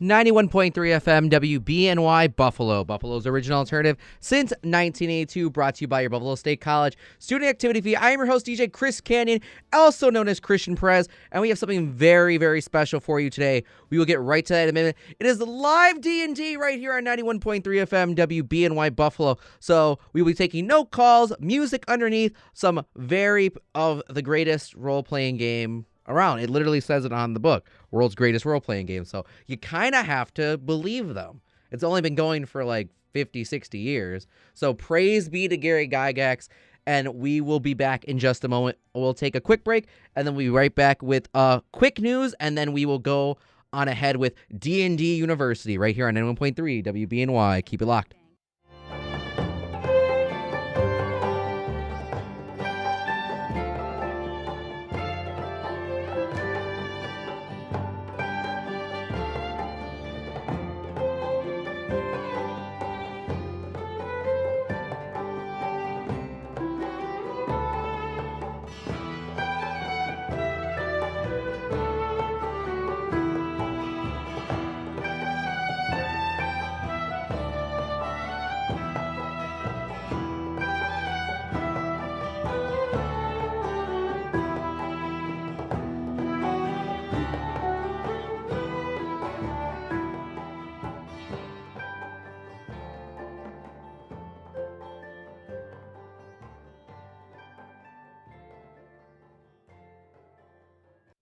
91.3 FM WBNY Buffalo, Buffalo's original alternative since 1982, brought to you by your Buffalo State College student activity fee. I am your host, DJ Chris Canyon, also known as Christian Perez, and we have something very, very special for you today. We will get right to that in a minute. It is the live D&D right here on 91.3 FM WBNY Buffalo. So we will be taking no calls, music underneath, some very of the greatest role-playing game around. It literally says it on the book, world's greatest role-playing game. So you kind of have to believe them. It's only been going for like 50, 60 years. So praise be to Gary Gygax, and we will be back in just a moment. We'll take a quick break, and then we'll be right back with quick news, and then we will go on ahead with D&D University right here on 91.3 WBNY. Keep it locked.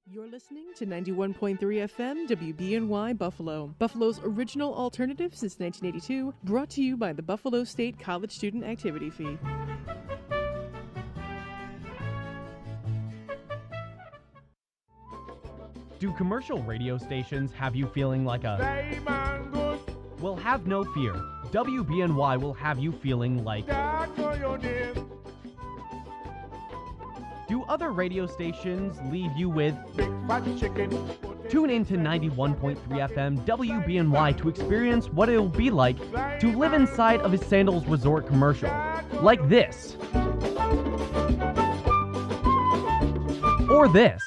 You're listening to 91.3 FM WBNY Buffalo, Buffalo's original alternative since 1982, brought to you by the Buffalo State College Student Activity Fee. Do commercial radio stations have you feeling like a... Well, have no fear. WBNY will have you feeling like... Do other radio stations leave you with... Tune in to 91.3 FM WBNY to experience what it'll be like to live inside of a Sandals Resort commercial. Like this. Or this.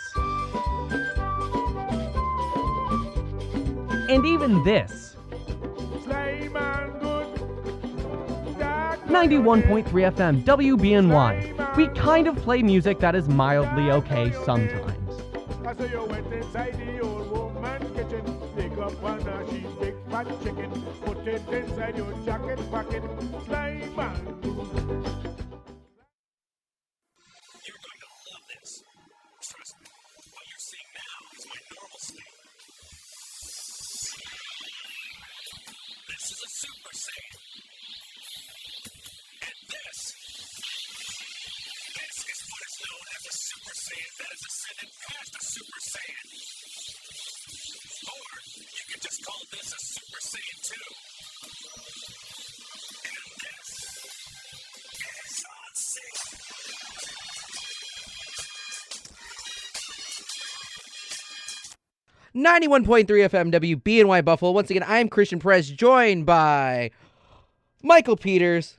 And even this. 91.3 FM WBNY. We kind of play music that is mildly okay sometimes. I saw you went inside the old woman kitchen, dig up on a sheet, big fat chicken, put it inside your jacket pocket, slime man. You're going to love this. Trust me, what you're seeing now is my normal state. This is a Super Saiyan. And this is what is known as a Super Saiyan that has ascended past a Super Saiyan. Or you could just call this a Super Saiyan 2. And this is on sync. .3 FM WBNY Buffalo. Once again, I'm Christian Perez, joined by Michael Peters,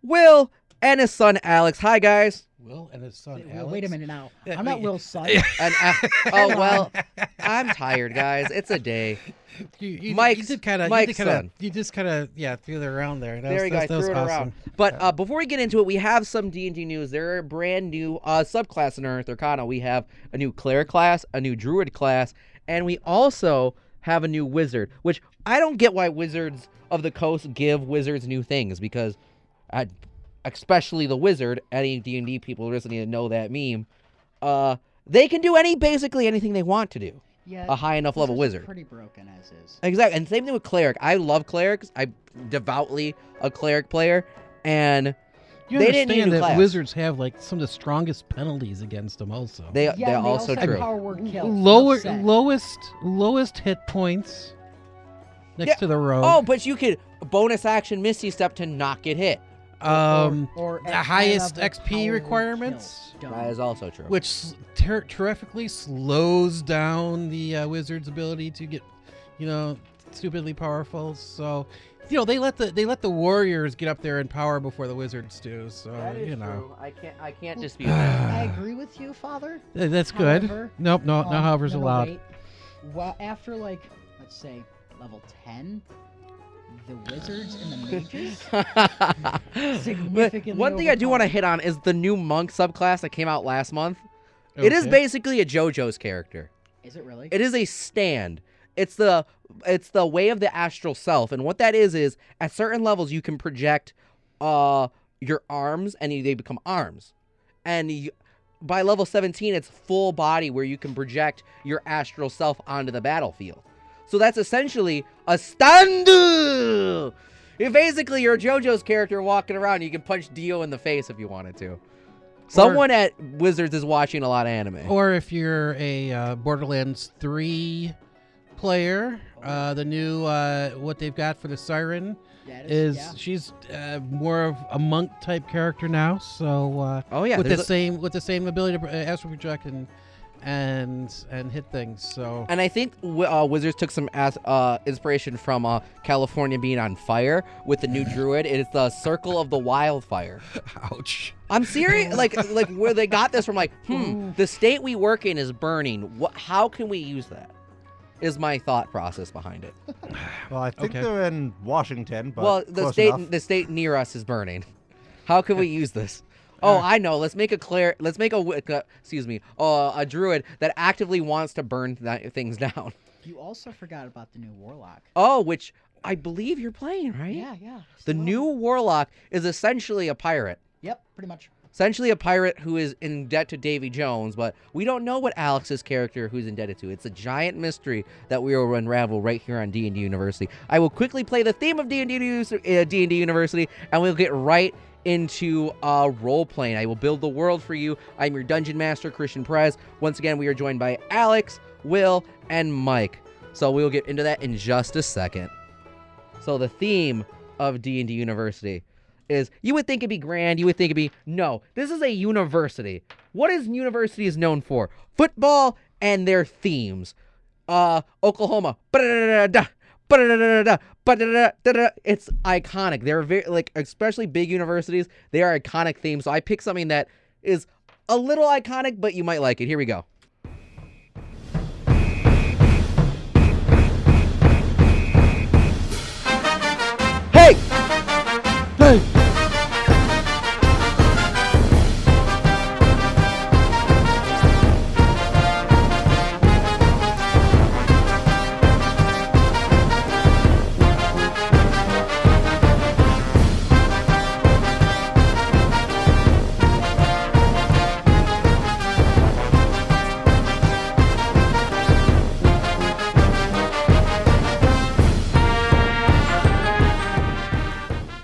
Will, and his son Alex. Hi, guys. Will and his son Alex. Wait a minute now. I'm not Will's son. And oh well, I'm tired, guys. It's a day. Mike's son. You just kind of threw it around there. There you go, threw it around. But before we get into it, we have some D&D news. There are brand new subclass in Earth Arcana. We have a new cleric class, a new druid class, and we also have a new wizard. Which I don't get why Wizards of the Coast give wizards new things, because especially the wizard, any D&D people listening to know that meme, they can do basically anything they want to do. Yeah, a high enough level wizard. Pretty broken as is. Exactly, and same thing with cleric. I love clerics. I'm devoutly a cleric player, and you they didn't need understand a new that class. Wizards have like some of the strongest penalties against them. Also, They're also have true. Power word kills. Lowest hit points next to the rogue. Oh, but you could bonus action Misty Step to not get hit. Or the highest XP requirements. That is also true. Which terrifically slows down the wizard's ability to get, stupidly powerful. So, they let the warriors get up there in power before the wizards do. So, that is true. I can't dispute that. I agree with you, Father. That's However, good. Nope, no however's allowed. Wait. Well, after let's say level 10, the wizards and the mages But significantly one thing I do want to hit on is the new monk subclass that came out last month. It is Okay. basically a JoJo's character. Is it really? It is a stand. It's the way of the astral self, and what that is at certain levels you can project your arms, and they become arms, and by level 17 it's full body where you can project your astral self onto the battlefield. So that's essentially a stand. Basically, you're a JoJo's character walking around. You can punch Dio in the face if you wanted to. Someone at Wizards is watching a lot of anime. Or if you're a Borderlands 3 player, the new what they've got for the Siren is she's more of a monk type character now. So Oh, yeah, with there's the same ability to astral project and hit things. So And I think Wizards took some inspiration from California being on fire with the new druid. It is the Circle of the Wildfire. ouch. I'm serious. like where they got this from? Like, the state we work in is burning. How can we use that? Is my thought process behind it. Well, I think Okay. they're in Washington, but Well, the close enough. state near us is burning. How can we use this? Oh, I know. Let's make a druid that actively wants to burn things down. You also forgot about the new warlock. Oh, which I believe you're playing, right? Yeah. The new warlock is essentially a pirate. Yep, pretty much. Essentially a pirate who is in debt to Davy Jones, but we don't know what Alex's character who's indebted to. It's a giant mystery that we will unravel right here on D&D University. I will quickly play the theme of D&D University, and we'll get right into role-playing. I will build the world for you. I'm your Dungeon Master, Christian Perez. Once again, we are joined by Alex, Will, and Mike. So we'll get into that in just a second. So the theme of D&D University is, you would think it'd be grand, you would think it'd be, no, this is a university. What is universities known for? Football and their themes. Oklahoma. It's iconic. They're very, especially big universities, they are iconic themes. So I picked something that is a little iconic, but you might like it. Here we go. Hey! Hey!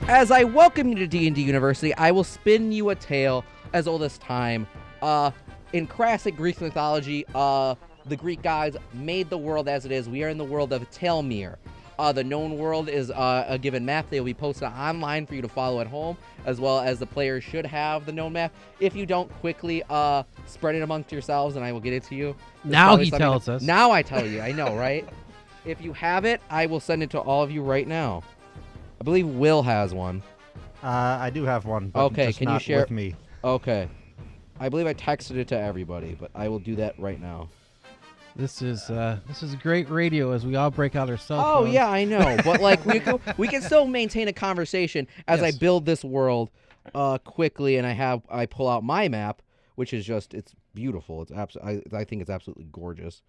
As I welcome you to D&D University, I will spin you a tale as old as time. In classic Greek mythology, the Greek gods made the world as it is. We are in the world of Telmir. The known world is a given map. They will be posted online for you to follow at home, as well as the players should have the known map. If you don't, quickly spread it amongst yourselves, and I will get it to you. There's Now probably he something tells us. Now I tell you. I know, right? If you have it, I will send it to all of you right now. I believe Will has one. I do have one. But Okay, just can you not share- with me? Okay. I believe I texted it to everybody, but I will do that right now. This is great radio as we all break out our cell Oh, phones. yeah, I know. But, we can still maintain a conversation as I Yes. build this world quickly, and I pull out my map, which is just, it's beautiful. It's I think it's absolutely gorgeous.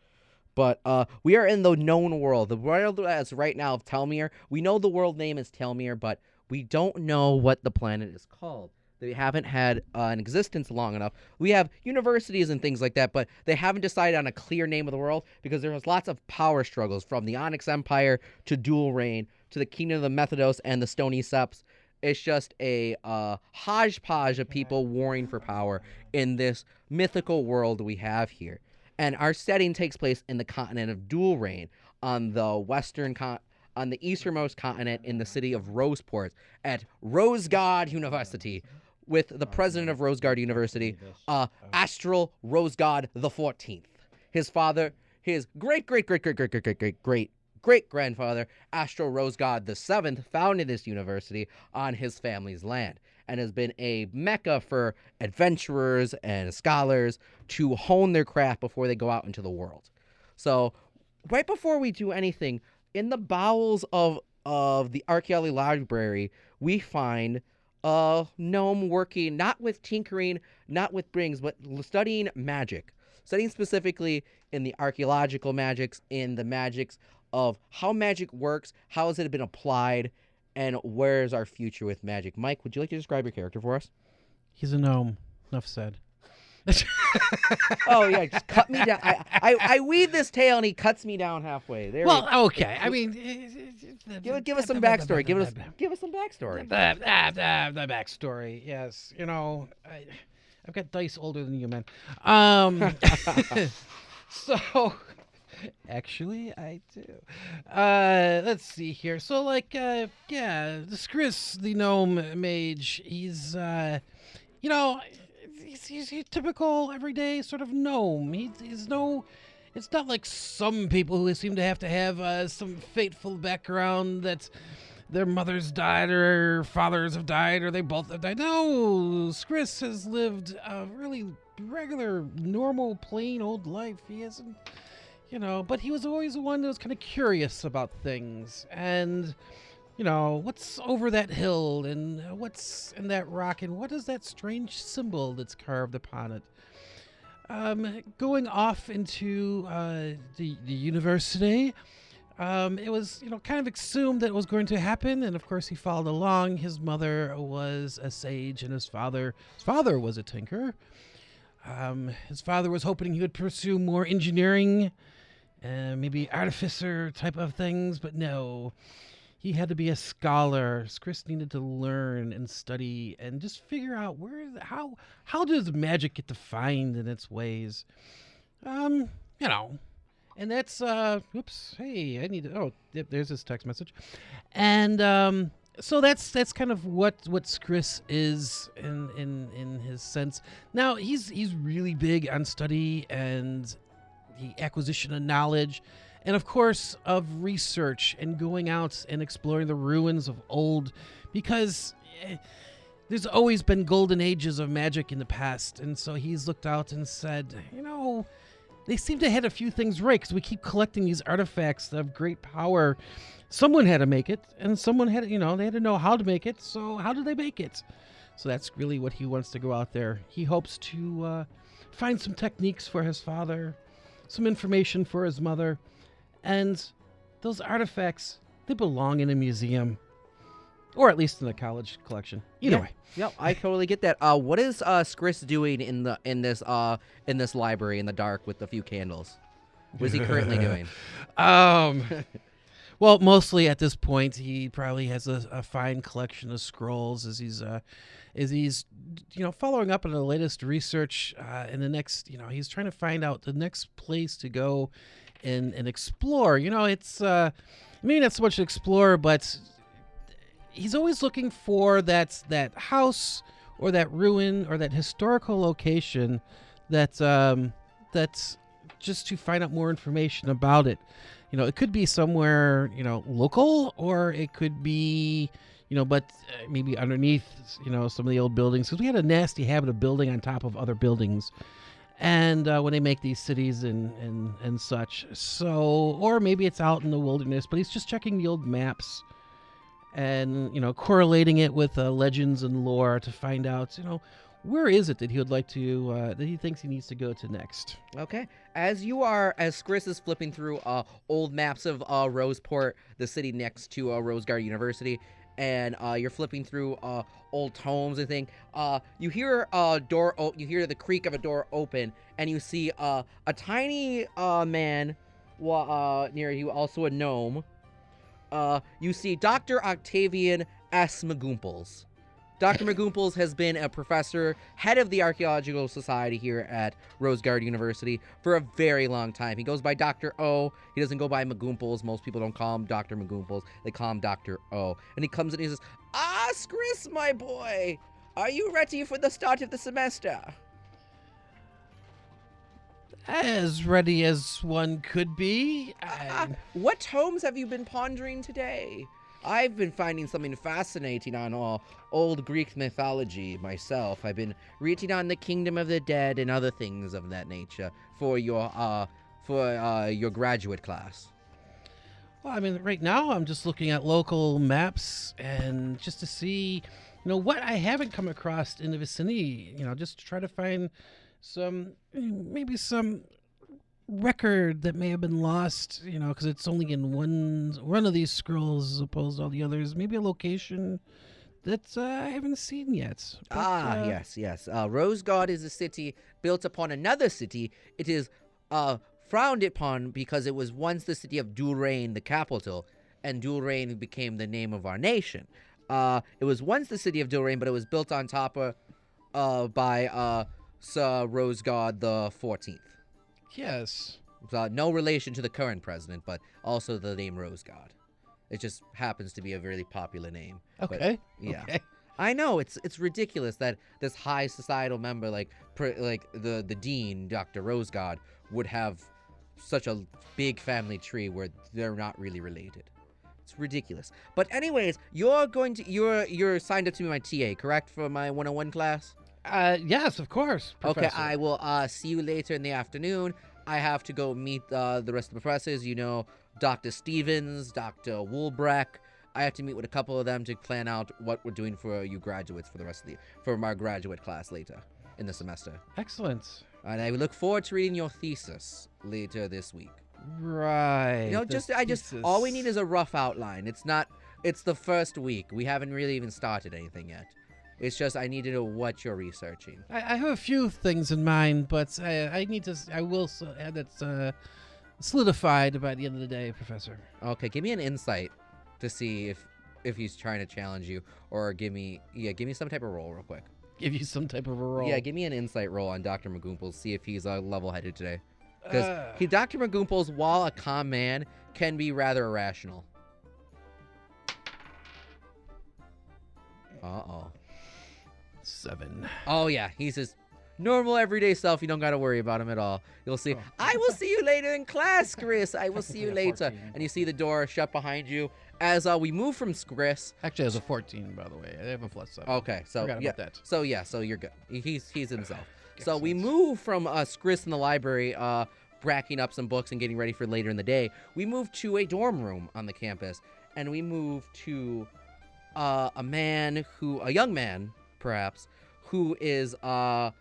But we are in the known world. The world as right now of Telmir. We know the world name is Telmir, but we don't know what the planet is called. They haven't had an existence long enough. We have universities and things like that, but they haven't decided on a clear name of the world because there's lots of power struggles from the Onyx Empire to Dual Reign to the Kingdom of the Methodos and the Stony Seps. It's just a hodgepodge of people warring for power in this mythical world we have here. And our setting takes place in the continent of Dual Reign on the easternmost continent in the city of Roseport at Rosegard University with the president of Rosegard University, Astral Rosegard the 14th. His father, his great-great-great-great-great-great-great-grandfather, Astral Rosegard the 7th, founded this university on his family's land and has been a mecca for adventurers and scholars to hone their craft before they go out into the world. So right before we do anything, in the bowels of the archaeology library, we find a gnome working not with tinkering, not with brings, but studying magic. Studying specifically in the archaeological magics, in the magics of how magic works, how has it been applied, and where's our future with magic. Mike, would you like to describe your character for us? He's a gnome. Enough said. Oh yeah, just cut me down. I weave this tale and he cuts me down halfway. There. Okay. I mean, Give us some backstory. Give us some backstory. The backstory. Yes, I've got dice older than you, man. So, actually, I do. Let's see here. So, this Chris, the gnome mage, he's he's a typical everyday sort of gnome. He's no. It's not like some people who seem to have some fateful background that their mothers died or fathers have died or they both have died. No, Chris has lived a really regular, normal, plain old life. He hasn't, but he was always the one that was kind of curious about things. And, what's over that hill and what's in that rock and what is that strange symbol that's carved upon it? Going off into the university, it was, kind of assumed that it was going to happen, and of course he followed along. His mother was a sage, and his father was a tinker. His father was hoping he would pursue more engineering, maybe artificer type of things, but no. He had to be a scholar. Chris needed to learn and study and just figure out how does magic get defined in its ways. And that's oops, hey, I need to yep, there's his text message. And so that's kind of what Chris is in his sense. Now he's really big on study and the acquisition of knowledge. And of course, of research and going out and exploring the ruins of old, because there's always been golden ages of magic in the past. And so he's looked out and said, they seem to have a few things right because we keep collecting these artifacts of great power. Someone had to make it, and someone had, they had to know how to make it. So how do they make it? So that's really what he wants to go out there. He hopes to find some techniques for his father, some information for his mother. And those artifacts, they belong in a museum, or at least in the college collection. Either way. Yep, I totally get that. What is Skris doing in this library in the dark with a few candles? What is he currently doing? Well, mostly at this point, he probably has a fine collection of scrolls as he's following up on the latest research. In the next, he's trying to find out the next place to go and explore. It's maybe not so much explore, but he's always looking for that house or that ruin or that historical location that's just to find out more information about it. It could be somewhere local, or it could be but maybe underneath some of the old buildings, because we had a nasty habit of building on top of other buildings. And when they make these cities and such. So, or maybe it's out in the wilderness, but he's just checking the old maps and, correlating it with legends and lore to find out, where is it that he would like to, that he thinks he needs to go to next. Okay. As Skris is flipping through old maps of Roseport, the city next to Rosegard University, and you're flipping through old tomes and things, you hear a door. You hear the creak of a door open, and you see a tiny man near you, also a gnome. You see Dr. Octavian S. McGoomples. Dr. McGoomples has been a professor, head of the Archaeological Society here at Rosegard University for a very long time. He goes by Dr. O. He doesn't go by McGoomples. Most people don't call him Dr. McGoomples. They call him Dr. O. And he comes in and he says, Skris, my boy, are you ready for the start of the semester? As ready as one could be. What tomes have you been pondering today? I've been finding something fascinating on old Greek mythology myself. I've been reading on the Kingdom of the Dead and other things of that nature for your graduate class. Well, I mean, right now I'm just looking at local maps and just to see, what I haven't come across in the vicinity. Just to try to find maybe some record that may have been lost. Because it's only in one of these scrolls as opposed to all the others. Maybe a location that I haven't seen yet. But, Yes. Rosegard is a city built upon another city. It is frowned upon because it was once the city of Dulrain, the capital, and Dulrain became the name of our nation. It was once the city of Dulrain, but it was built on top of by Sir Rosegard the 14th. Yes. No relation to the current president, but also the name Rosegard. It just happens to be a really popular name. Okay. But, yeah. Okay. I know it's ridiculous that this high societal member like the dean, Dr. Rosegard, would have such a big family tree where they're not really related. It's ridiculous. But anyways, you're signed up to be my TA, correct, for my 101 class? Yes, of course, Professor. Okay, I will see you later in the afternoon. I have to go meet the rest of the professors, Dr. Stevens, Dr. Woolbreck. I have to meet with a couple of them to plan out what we're doing for you graduates for my graduate class later in the semester. Excellent. And I look forward to reading your thesis later this week. Right. All we need is a rough outline. It's the first week. We haven't really even started anything yet. It's just I need to know what you're researching. I have a few things in mind, but I will have that solidified by the end of the day, Professor. Okay, give me an insight to see if he's trying to challenge you, or give me some type of roll real quick. Give you some type of a roll. Yeah, give me an insight roll on Dr. McGoomples, see if he's level-headed today. Because Dr. McGoomples, while a calm man, can be rather irrational. Uh-oh. 7. Oh, yeah, he's his normal, everyday self. You don't got to worry about him at all. You'll see. I will see you later in class, Chris. I will see you later. 14. And you see the door shut behind you. As we move from Chris. Actually, I was a 14, by the way. I have a plus 7. Okay, so Forgot yeah, about that. so you're good. He's himself. So Excellent. we move from Chris in the library, bracking up some books and getting ready for later in the day. We move to a dorm room on the campus, and we move to a young man, perhaps, who is not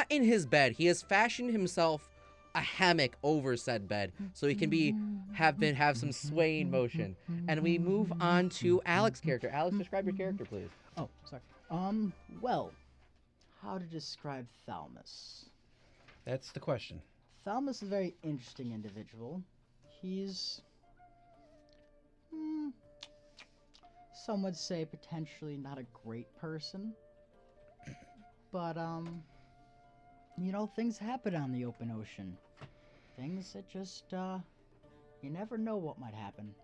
in his bed. He has fashioned himself a hammock over said bed so he can have some swaying motion. And we move on to Alex's character. Alex, describe your character, please. Oh, sorry. Well, how to describe Thalmus? That's the question. Thalmus is a very interesting individual. He's, some would say potentially not a great person. But, things happen on the open ocean. Things that just, you never know what might happen.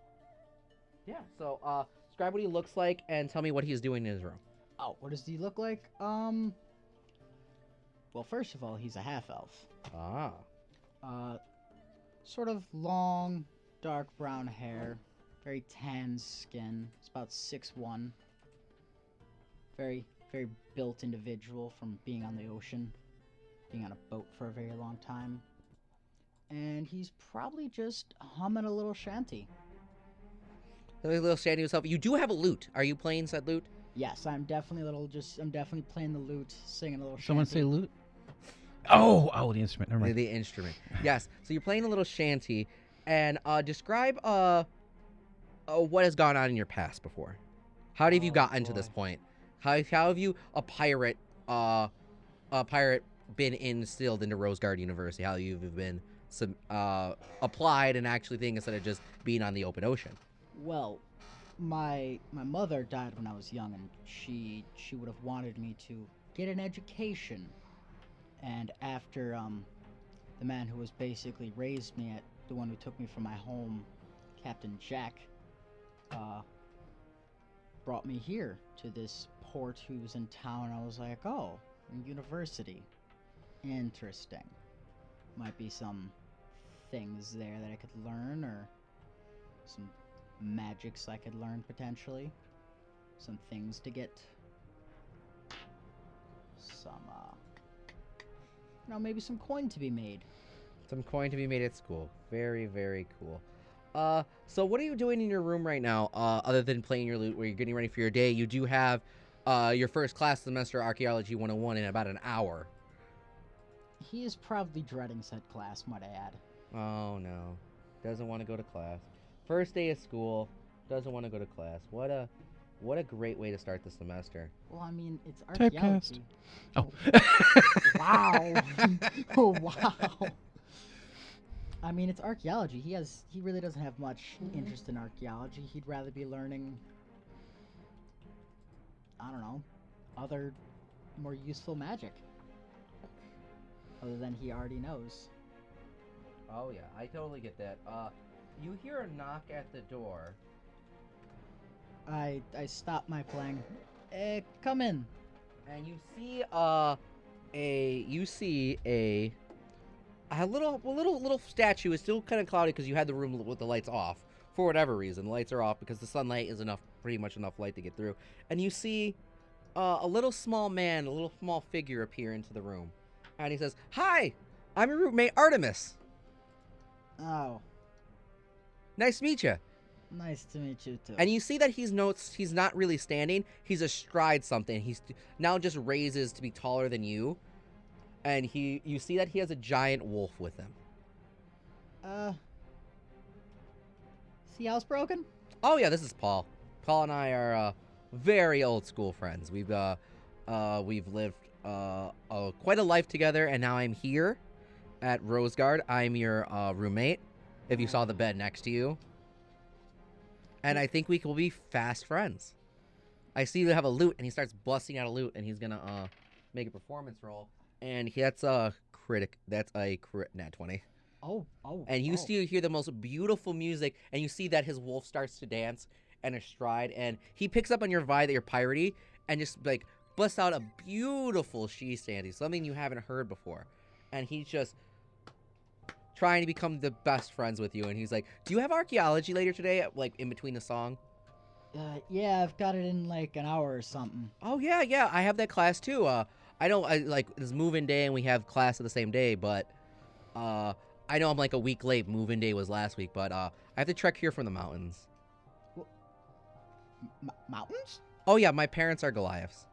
Yeah, so describe what he looks like and tell me what he's doing in his room. Oh, what does he look like? Well, first of all, he's a half-elf. Sort of long, dark brown hair, very tan skin. It's about 6'1". Very, very built individual from being on the ocean, being on a boat for a very long time. And he's probably just humming a little shanty. A little shanty himself. You do have a lute. Are you playing said lute? Yes, I'm definitely playing the lute, singing a little Someone shanty. say lute? Oh, the instrument. Never mind. The instrument. Yes. So you're playing a little shanty, and describe what has gone on in your past before. How have you gotten to this point? How have you a pirate been instilled into Rosegard University? How you've been applied and actually thing instead of just being on the open ocean? Well, my mother died when I was young, and she would have wanted me to get an education. And after the man who was basically raised me, the one who took me from my home, Captain Jack, brought me here to this port who's in town. I was like, oh, university. Interesting. Might be some things there that I could learn, or some magics I could learn potentially. Some things to get. Some, maybe some coin to be made. Some coin to be made at school. Very, very cool. So what are you doing in your room right now, other than playing your lute, where you're getting ready for your day? You do have your first class semester, Archaeology 101, in about an hour. He is probably dreading said class, might I add. Oh, no. Doesn't want to go to class. First day of school, doesn't want to go to class. What a great way to start the semester. Well, I mean, it's Typecast. archaeology. Oh. Wow. Oh, wow. I mean, it's archaeology. He really doesn't have much interest in archaeology. He'd rather be learning, I don't know, other more useful magic. Other than he already knows. Oh, yeah, I totally get that. You hear a knock at the door. I stop my playing. Come in. And you see a little statue. Is still kind of cloudy because you had the room with the lights off for whatever reason. The lights are off because the sunlight is pretty much enough light to get through. And you see a little small man, a little small figure appear into the room, and he says, "Hi, I'm your roommate Artemis. Oh, Nice to meet you." nice to meet you too. And you see that he's not really standing. He's astride something. He's now just raises to be taller than you. And you see that he has a giant wolf with him. Is the house broken? Oh yeah, this is Paul. Paul and I are very old school friends. We've lived quite a life together, and now I'm here at Rosegard. I'm your roommate. If you saw the bed next to you. And I think we will be fast friends. I see you have a lute, and he starts busting out a lute, and he's gonna make a performance roll. And that's a crit nat 20. Oh. And you hear the most beautiful music, and you see that his wolf starts to dance and astride, and he picks up on your vibe that you're piratey, and just like busts out a beautiful she shanty, something you haven't heard before. And he's just trying to become the best friends with you, and he's like, "Do you have archaeology later today, like in between the song?" Yeah, I've got it in like an hour or something. Oh yeah, I have that class too. I like it's move-in day and we have class of the same day, but I know I'm like a week late. Move-in day was last week, but I have to trek here from the mountains. Mountains? Oh yeah, my parents are Goliaths.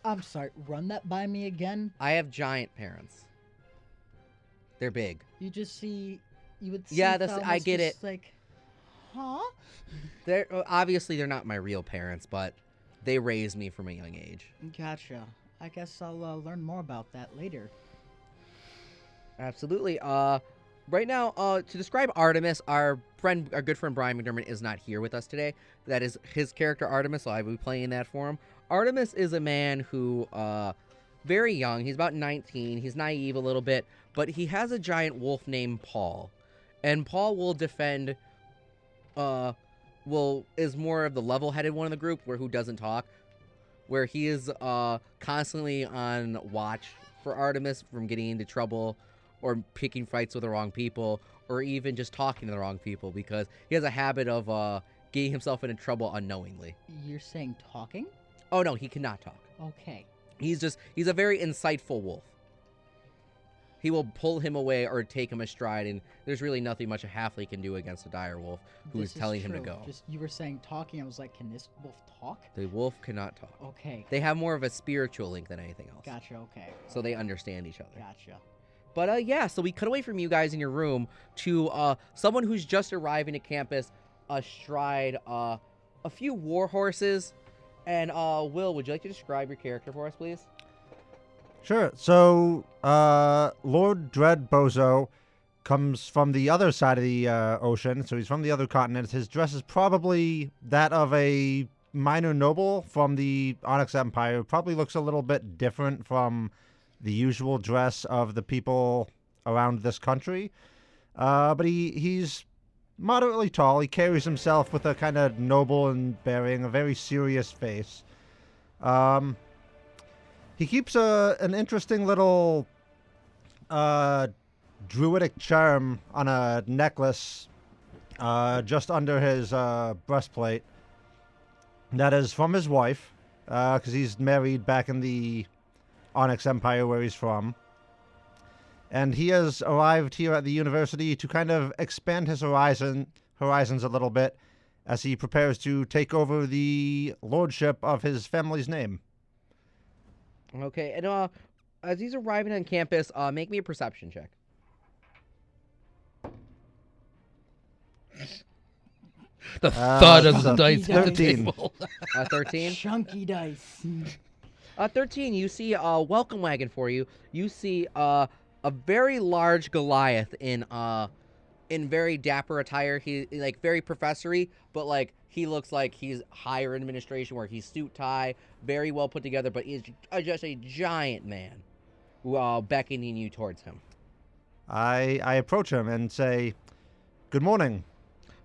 I'm sorry, run that by me again. I have giant parents. They're big. You would see. Yeah, Thelma's I get just it. Like, huh? They're obviously they're not my real parents, but they raised me from a young age. Gotcha. I guess I'll learn more about that later. Absolutely. Right now, to describe Artemis, our good friend Brian McDermott is not here with us today. That is his character Artemis, so I will be playing that for him. Artemis is a man who, very young. He's about 19. He's naive a little bit, but he has a giant wolf named Paul, and Paul will defend. Is more of the level-headed one in the group, who doesn't talk, where he is constantly on watch for Artemis from getting into trouble, or picking fights with the wrong people, or even just talking to the wrong people, because he has a habit of getting himself into trouble unknowingly. You're saying talking? Oh no, he cannot talk. Okay. He's a very insightful wolf. He will pull him away or take him astride, and there's really nothing much a halfling can do against a dire wolf who is telling him to go. Just you were saying talking, I was like, can this wolf talk? The wolf cannot talk. Okay. They have more of a spiritual link than anything else. Gotcha, okay. So they understand each other. Gotcha. But yeah, so we cut away from you guys in your room to someone who's just arriving to campus astride a few war horses. And Will, would you like to describe your character for us, please? Sure. So, Lord Dread Bozo comes from the other side of the ocean, so he's from the other continent. His dress is probably that of a minor noble from the Onyx Empire. Probably looks a little bit different from the usual dress of the people around this country. But he's moderately tall. He carries himself with a kind of noble and bearing, a very serious face. He keeps an interesting little druidic charm on a necklace just under his breastplate. That is from his wife, because he's married back in the Onyx Empire where he's from. and he has arrived here at the university to kind of expand his horizons a little bit as he prepares to take over the lordship of his family's name. Okay, and as he's arriving on campus, make me a perception check. The thud of the so dice hit the 13. table. 13. Chunky dice. 13. You see a welcome wagon for you. You see a very large Goliath in very dapper attire. He like very professory, but like he looks like he's higher in administration, where he's suit tie, very well put together, but he's just a giant man, beckoning you towards him. I approach him and say, "Good morning.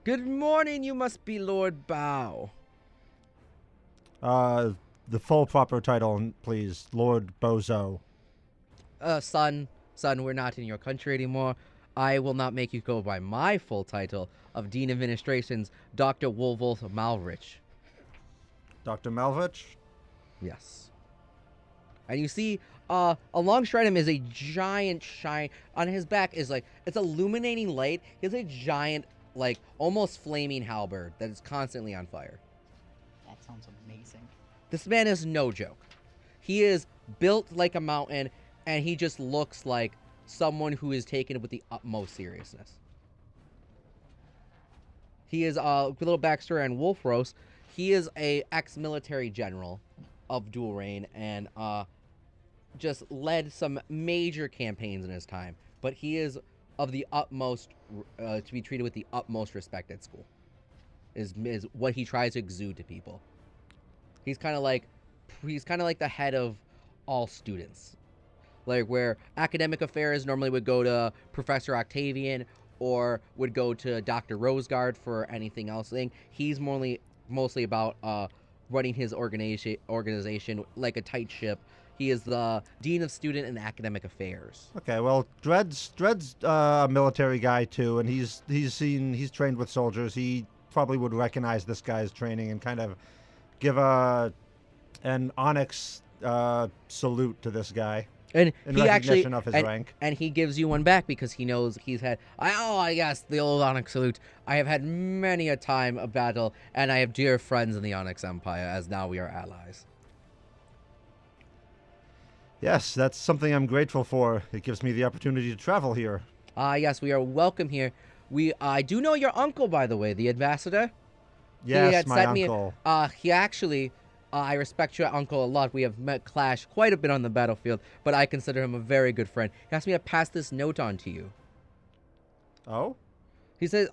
Good morning. You must be Lord Bow. The full proper title, please. Lord Bozo." Son, we're not in your country anymore. I will not make you go by my full title of Dean of Administration's Dr. Wolvolf Malrich. Dr. Malvich? Yes. And you see, alongside him is a giant shine. On his back is like, it's illuminating light. He has a giant, like, almost flaming halberd that is constantly on fire. That sounds amazing. This man is no joke. He is built like a mountain, and he just looks like someone who is taken with the utmost seriousness. He is a little backstory on Wolfros. He is a ex-military general of Dual Reign, and just led some major campaigns in his time. But he is of the utmost to be treated with the utmost respect at school. Is what he tries to exude to people. He's kind of like the head of all students. Like where academic affairs normally would go to Professor Octavian or would go to Dr. Rosegard for anything else. He's mostly about running his organization like a tight ship. He is the Dean of Student and Academic Affairs. Okay, well, Dredd's a military guy too, and he's trained with soldiers. He probably would recognize this guy's training and kind of give an onyx salute to this guy. And in he recognition actually of his rank. And he gives you one back because he knows he's had. Yes, the old Onyx salute. I have had many a time a battle, and I have dear friends in the Onyx Empire, as now we are allies. Yes, that's something I'm grateful for. It gives me the opportunity to travel here. Yes, we are welcome here. I do know your uncle, by the way, the ambassador. Yes, he had my sent uncle. He actually. I respect your uncle a lot. We have clashed quite a bit on the battlefield, but I consider him a very good friend. He asked me to pass this note on to you. Oh? He said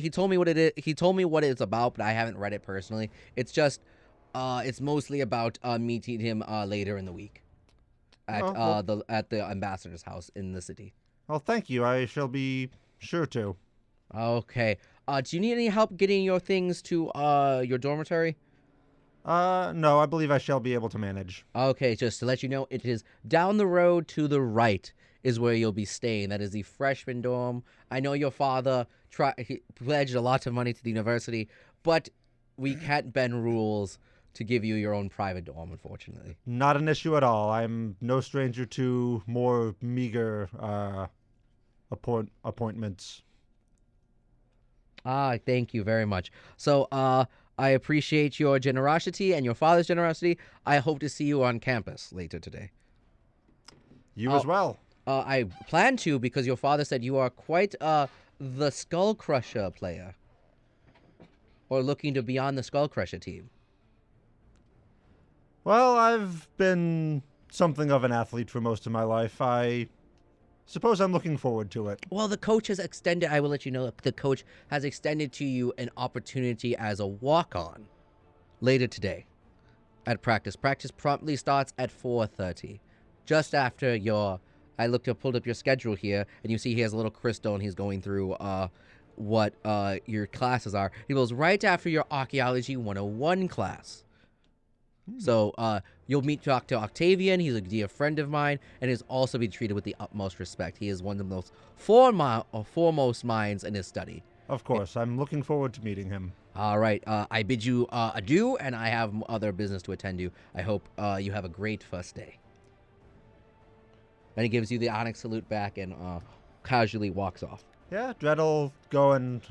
he told me what it is. He told me what it's about, but I haven't read it personally. It's just it's mostly about meeting him later in the week at the ambassador's house in the city. Well, thank you. I shall be sure to. Okay. Do you need any help getting your things to your dormitory? No, I believe I shall be able to manage. Okay, just to let you know, it is down the road to the right is where you'll be staying. That is the freshman dorm. I know your father he pledged a lot of money to the university, but we can't bend rules to give you your own private dorm, unfortunately. Not an issue at all. I'm no stranger to more meager appointments. Thank you very much. So, I appreciate your generosity and your father's generosity. I hope to see you on campus later today. You as well. I plan to because your father said you are quite the Skull Crusher player. Or looking to be on the Skull Crusher team. Well, I've been something of an athlete for most of my life. I suppose I'm looking forward to it. Well, the coach has extended, I will let you know, the coach has extended to you an opportunity as a walk-on later today at practice. Practice promptly starts at 4:30. Just after pulled up your schedule here, and you see he has a little crystal, and he's going through what your classes are. He goes right after your Archaeology 101 class. So you'll meet Dr. Octavian. He's a dear friend of mine, and is also be treated with the utmost respect. He is one of the most foremost minds in his study. Of course, I'm looking forward to meeting him. All right, I bid you adieu, and I have other business to attend to. I hope you have a great first day. Then he gives you the onyx salute back and casually walks off. Yeah, Dredd'll go and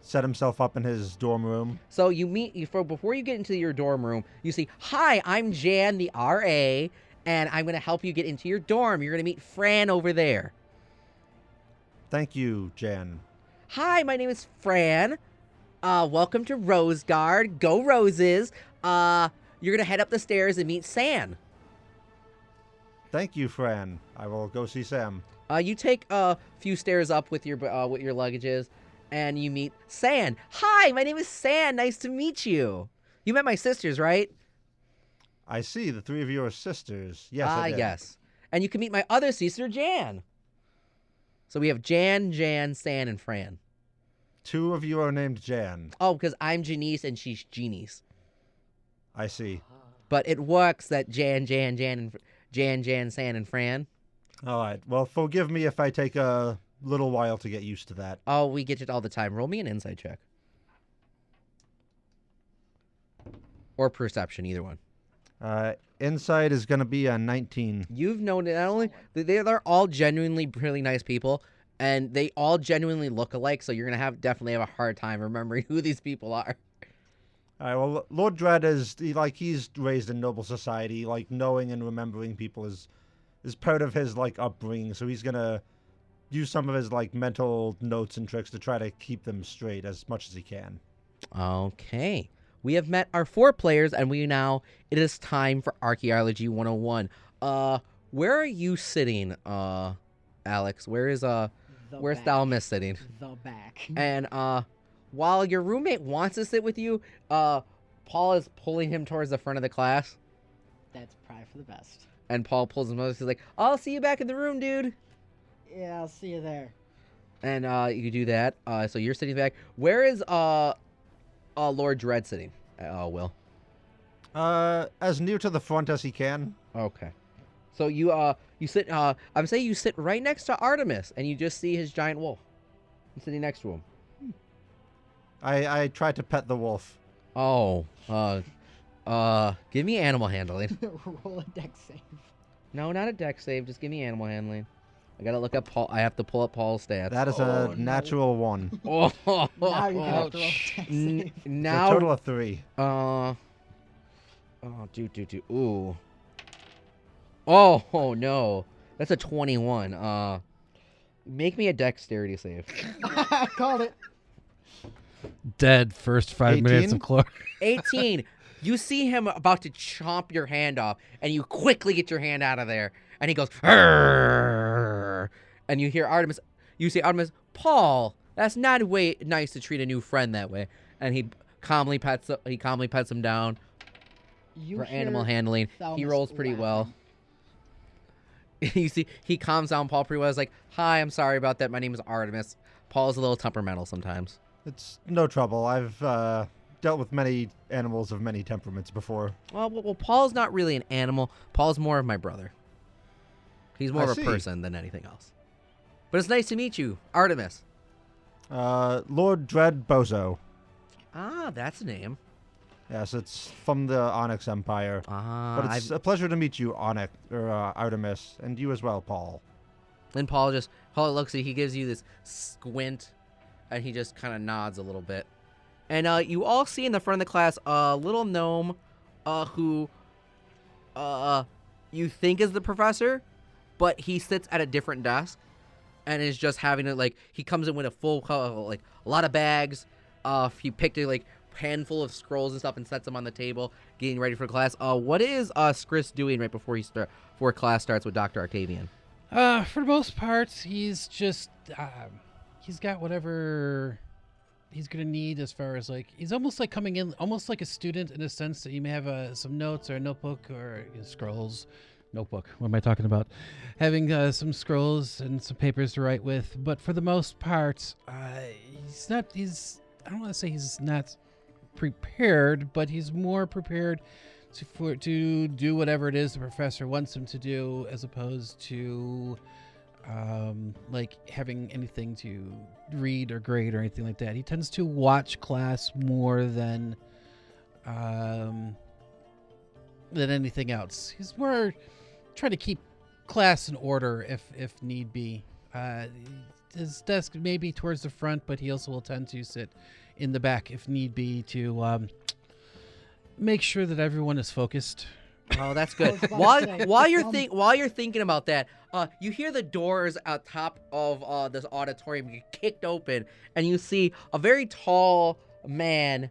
set himself up in his dorm room. So you meet before you get into your dorm room, you see, "Hi, I'm Jan, the RA, and I'm gonna help you get into your dorm. You're gonna meet Fran over there." Thank you, Jan. "Hi, my name is Fran. Welcome to Rose Guard. Go Roses. You're gonna head up the stairs and meet San." Thank you, Fran. I will go see Sam. You take a few stairs up with your luggages, and you meet San. "Hi, my name is San. Nice to meet you. You met my sisters, right?" I see the three of you are sisters. Yes, I did. Yes. And you can meet my other sister, Jan. So we have Jan, San, and Fran. Two of you are named Jan. Oh, because I'm Janice and she's Genies. I see. But it works that Jan, San, and Fran. All right. Well, forgive me if I take a little while to get used to that. Oh, we get it all the time. Roll me an insight check. Or perception, either one. Insight is going to be a 19. You've known it. Not only they're all genuinely really nice people, and they all genuinely look alike. So you're gonna definitely have a hard time remembering who these people are. All right. Well, Lord Dredd he's raised in noble society. Like knowing and remembering people is part of his upbringing. So he's gonna use some of his mental notes and tricks to try to keep them straight as much as he can. Okay. We have met our 4 players, and it is time for Archaeology 101. Where are you sitting, Alex? Where's Thalmus sitting? The back. And while your roommate wants to sit with you, Paul is pulling him towards the front of the class. That's probably for the best. And Paul pulls him over. He's like, "I'll see you back in the room, dude." Yeah, I'll see you there. And you do that. So you're sitting back. Where is Lord Dredd sitting? Will. As near to the front as he can. Okay. So you sit. I'm saying you sit right next to Artemis, and you just see his giant wolf. He's sitting next to him. I try to pet the wolf. Oh. Give me animal handling. Roll a deck save. No, not a deck save. Just give me animal handling. I gotta look up Paul. I have to pull up Paul's stats. That is a natural 1. Oh, Now you're gonna have to roll a deck save. now. It's a total of 3. Ooh. Oh no, that's a 21. Make me a dexterity save. I called it. Dead first 5 minutes 18? of chlor. 18. You see him about to chomp your hand off, and you quickly get your hand out of there, and he goes, "Arrgh!" And you hear Artemis. You say, "Artemis, Paul, that's not nice to treat a new friend that way." And he calmly pets him down for animal handling. He Thalmus rolls pretty well. laughing. You see, he calms down Paul pretty well. He's like, "Hi, I'm sorry about that. My name is Artemis." Paul's a little temperamental sometimes. It's no trouble. I've dealt with many animals of many temperaments before. Well, Paul's not really an animal. Paul's more of my brother. He's more I of see. a person than anything else. But it's nice to meet you, Artemis. Lord Dredd Bozo. Ah, that's a name. Yes, it's from the Onyx Empire. Ah, But it's a pleasure to meet you, Artemis, and you as well, Paul. And Paul looks at you, he gives you this squint, and he just kind of nods a little bit. And you all see in the front of the class a little gnome who you think is the professor, but he sits at a different desk and is just having it he comes in with a full a lot of bags. He picked a handful of scrolls and stuff and sets them on the table, getting ready for class. What is Skris doing right before class starts with Dr. Octavian? For the most part, he's just he's got whatever he's gonna need as far as he's almost coming in almost like a student in a sense that you may have some notes or a notebook or scrolls. Notebook. What am I talking about? Having some scrolls and some papers to write with, but for the most part, he's not. I don't want to say he's not prepared, but he's more prepared to do whatever it is the professor wants him to do, as opposed to having anything to read or grade or anything like that. He tends to watch class more than anything else. He's more trying to keep class in order if need be. His desk may be towards the front, but he also will tend to sit in the back if need be to make sure that everyone is focused. Oh, that's good. was about to say, While you're thinking about that, you hear the doors at top of this auditorium get kicked open, and you see a very tall man.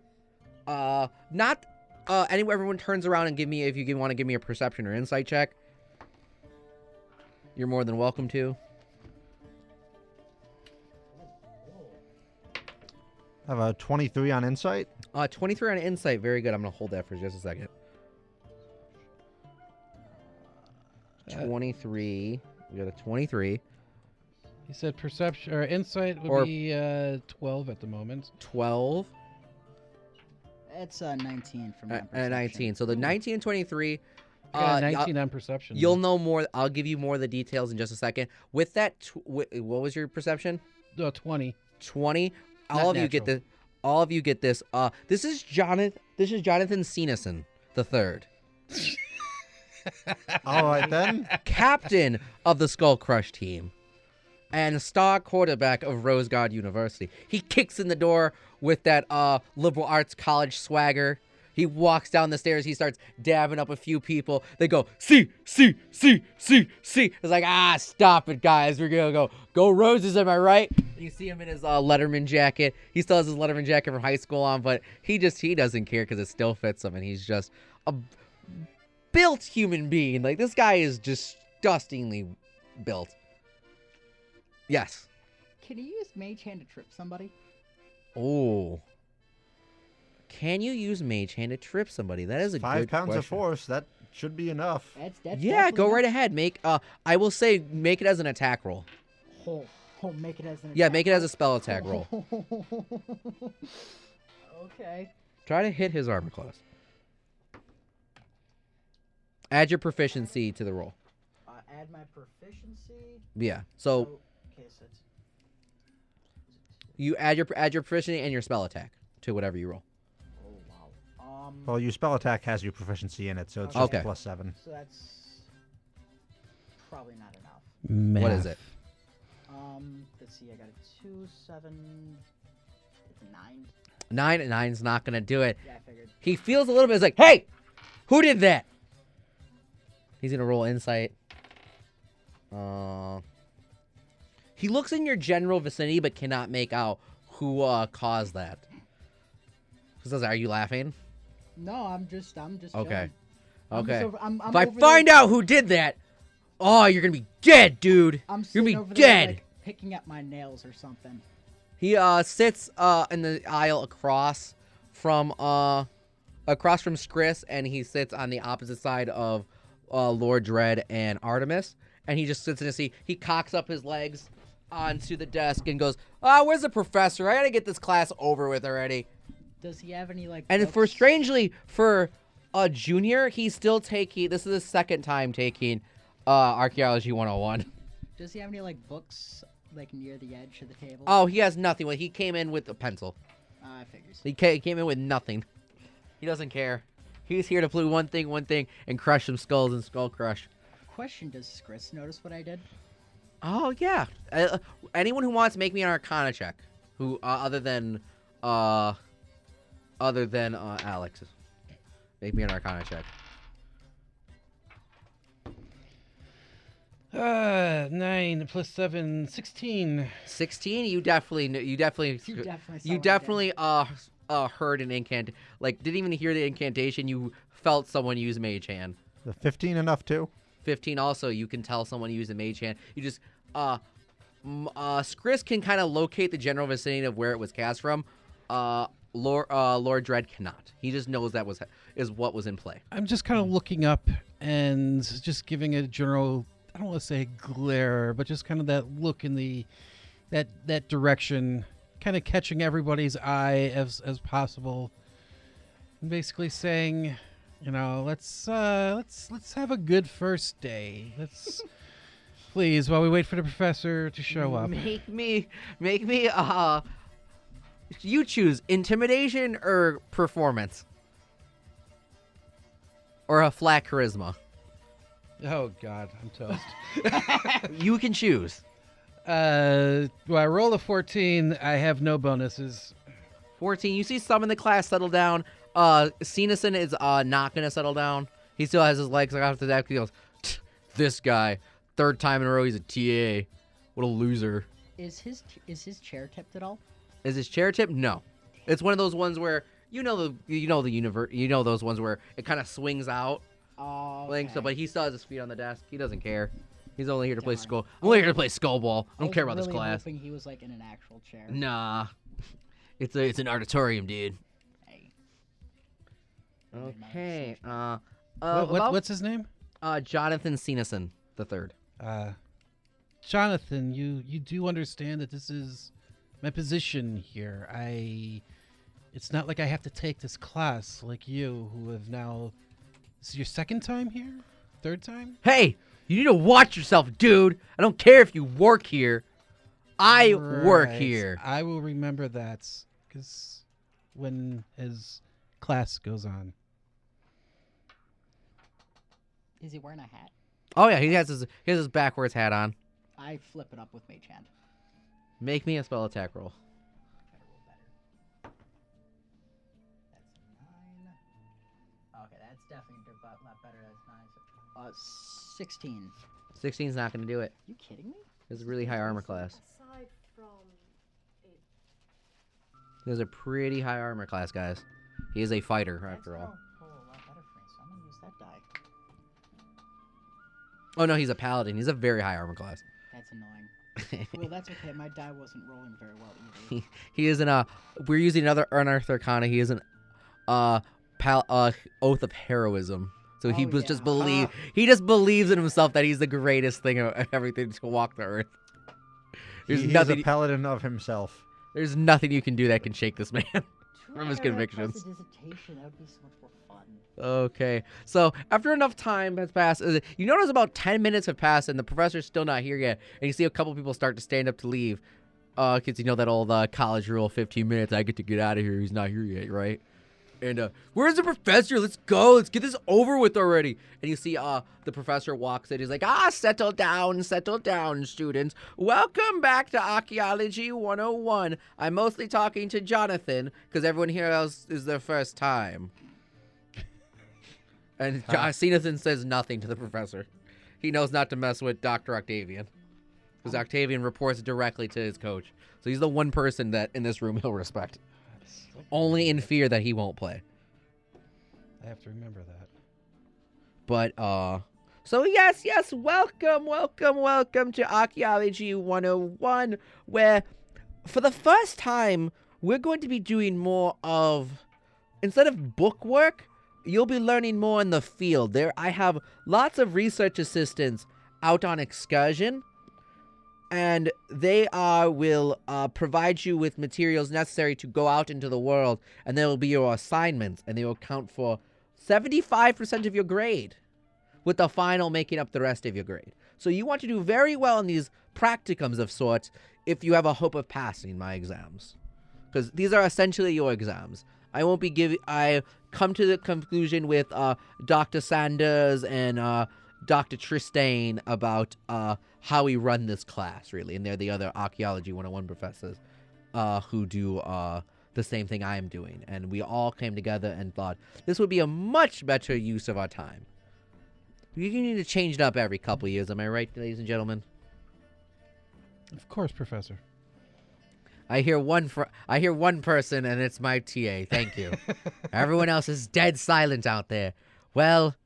Anyway, everyone turns around and give me, if you want to give me a perception or insight check. You're more than welcome to. I have a 23 on insight. 23 on insight. Very good. I'm gonna hold that for just a second. 23. We got a 23. He said perception or insight would Or- be 12 at the moment. 12 It's 19 from and a 19. So the 19 and 23. I got a 19 on perception. You'll know more. I'll give you more of the details in just a second. With that, what was your perception? 20. 20. Not All of you get natural. this. All of you get this. This is Jonathan. This is Jonathan Senison the third, All right then. captain of the Skull Crush team, and star quarterback of Rose Garden University. He kicks in the door with that liberal arts college swagger. He walks down the stairs. He starts dabbing up a few people. They go, see. It's like, stop it, guys. We're going to go Roses, am I right? And you see him in his Letterman jacket. He still has his Letterman jacket from high school on, but he doesn't care because it still fits him, and he's just a built human being. Like, this guy is disgustingly built. Yes. Can you use Mage Hand to trip somebody? Oh. Can you use Mage Hand to trip somebody? That is a 5 good pounds question. of force. That should be enough. That's Yeah, definitely go not- right ahead. I will say make it as an attack roll. Oh, make it as an Yeah, attack make it as a roll. spell attack roll. Okay. Try to hit his armor class. Add your proficiency to the roll. Add my proficiency. Yeah. So Okay, so it's you add your proficiency and your spell attack to whatever you roll. wow. Well, your spell attack has your proficiency in it, so it's just Okay. +7. So that's probably not enough. What is it? Let's see. I got a 2, 7, 9. 9's not gonna do it. Yeah, I figured. He feels a little bit. It's like, hey, who did that? He's gonna roll insight. He looks in your general vicinity, but cannot make out who caused that. He says, "Are you laughing?" No, I'm just. Okay. chilling. I'm Okay. just over- I'm If I over find there, out who did that, oh, you're gonna be dead, dude. I'm You're sitting gonna over be there, dead. like, picking up my nails or something. He sits in the aisle across from Skris, and he sits on the opposite side of Lord Dread and Artemis, and he just sits in his seat. He cocks up his legs onto the desk and goes, where's the professor? I gotta get this class over with already. Does he have any like? And books? for a junior, he's still taking, this is his second time taking Archaeology 101. Does he have any like books like near the edge of the table? Oh, he has nothing. Well, he came in with a pencil. I figures. He came in with nothing. He doesn't care. He's here to play one thing, and crush some skulls and Skull Crush. Question: Does Skris notice what I did? Oh, yeah. Anyone who wants to make me an Arcana check, who other than Alex, make me an Arcana check. 9 plus 7, 16. 16. You definitely heard an incant. Like, didn't even hear the incantation. You felt someone use Mage Hand. The 15 enough too? 15 also, you can tell someone used a Mage Hand. You just Skris can kind of locate the general vicinity of where it was cast from. Lord Dread cannot. He just knows that is what was in play. I'm just kind of looking up and just giving a general, I don't want to say glare, but just kind of that look in that direction, kind of catching everybody's eye as possible, and basically saying, you know, let's have a good first day. Let's please, while we wait for the professor to show up. Make me you choose intimidation or performance or a flat charisma. Oh God, I'm toast. You can choose. Well, I rolled a 14. I have no bonuses. 14. You see some in the class settle down. Cenison is not going to settle down. He still has his legs off the deck. He goes, this guy, third time in a row, he's a TA. What a loser. Is his chair tipped at all? Is his chair tip? No. It's one of those ones where those ones where it kind of swings out. Oh. Okay. So, but he still has his feet on the desk. He doesn't care. He's only here to play Darn. skull. I'm only here to play skull ball. I don't care about this really class. Hoping he was like in an actual chair. Nah. It's an auditorium, dude. Hey. Okay. What's his name? Jonathan Cenison the third. Jonathan, you do understand that this is my position here. It's not like I have to take this class like you, who have now. This is your second time here? Third time? Hey, you need to watch yourself, dude. I don't care if you work here. I work Right. here. I will remember that, because when his class goes on. Is he wearing a hat? Oh yeah, he has his backwards hat on. I flip it up with Mage Hand. Make me a spell attack roll. Try to roll better. That's 9. Okay, that's definitely a lot better. That's 9. 16. 16's not going to do it. You kidding me? This is a really high armor class. Aside from it. This is a pretty high armor class, guys. He is a fighter, after all. Oh, a lot better for me, so I'm gonna use that die. Oh no, he's a paladin. He's a very high armor class. That's annoying. Well, that's okay. My die wasn't rolling very well either. He is an we're using another Unearthed Arcana. He is an oath of heroism. So he Oh, was yeah. just he just believes in himself that he's the greatest thing of everything to walk the earth. There's He's nothing a paladin of himself. there's nothing you can do that can shake this man from his convictions. Dissertation, that would be so much more fun. Okay. So after enough time has passed, you notice about 10 minutes have passed and the professor's still not here yet. And you see a couple people start to stand up to leave. Because you know that old college rule, 15 minutes, I get to get out of here. He's not here yet, right? And where's the professor? Let's go. Let's get this over with already. And you see the professor walks in. He's like, settle down, students. Welcome back to Archaeology 101. I'm mostly talking to Jonathan because everyone here else is their first time. And Cenison says nothing to the professor. He knows not to mess with Dr. Octavian. Because Octavian reports directly to his coach. So he's the one person that in this room he'll respect. Only in fear that he won't play. I have to remember that. But, so yes, welcome to Archaeology 101, where for the first time, we're going to be doing more of, instead of book work, you'll be learning more in the field. I have lots of research assistants out on excursion, and they will provide you with materials necessary to go out into the world, and they will be your assignments, and they will count for 75% of your grade, with the final making up the rest of your grade. So you want to do very well in these practicums of sorts if you have a hope of passing my exams, because these are essentially your exams. I won't be I come to the conclusion with Dr. Sanders and Dr. Tristane about how we run this class, really. And they're the other Archaeology 101 professors who do the same thing I am doing. And we all came together and thought this would be a much better use of our time. You need to change it up every couple of years. Am I right, ladies and gentlemen? Of course, Professor. I hear one person, and it's my TA. Thank you. Everyone else is dead silent out there. Well,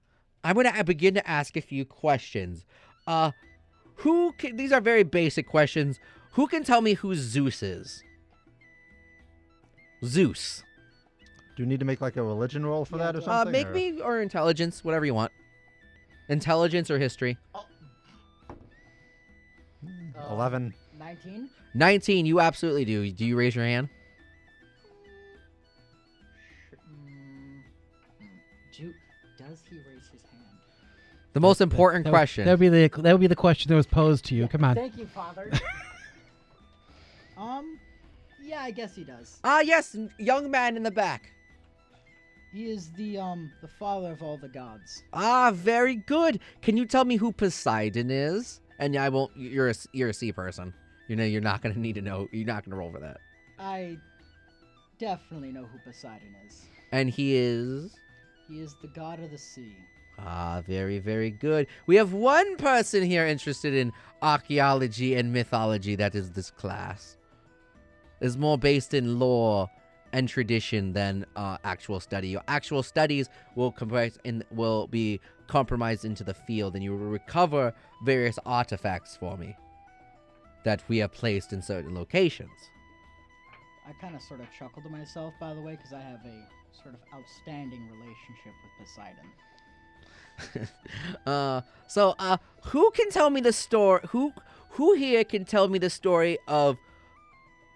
I'm going to begin to ask a few questions. These are very basic questions. Who can tell me who Zeus is? Zeus. Do you need to make like a religion roll for that or something? Make or? me, or intelligence, whatever you want. Intelligence or history. 11. 19? 19, you absolutely do. Do you raise your hand? Does he raise his hand? The most important question. That would be the question that was posed to you. Come on. Thank you, Father. Yeah, I guess he does. Yes, young man in the back. He is the father of all the gods. Ah, very good. Can you tell me who Poseidon is? And I won't. You're a sea person. You know, you're not gonna need to know. You're not gonna roll for that. I definitely know who Poseidon is. And he is. He is the god of the sea. Ah, very, very good. We have one person here interested in archaeology and mythology. That is this class. Is more based in lore and tradition than actual study. Your actual studies will be compromised into the field, and you will recover various artifacts for me that we have placed in certain locations. I kind of sort of chuckled to myself, by the way, because I have a sort of outstanding relationship with Poseidon. So who can tell me the story? Who here can tell me the story of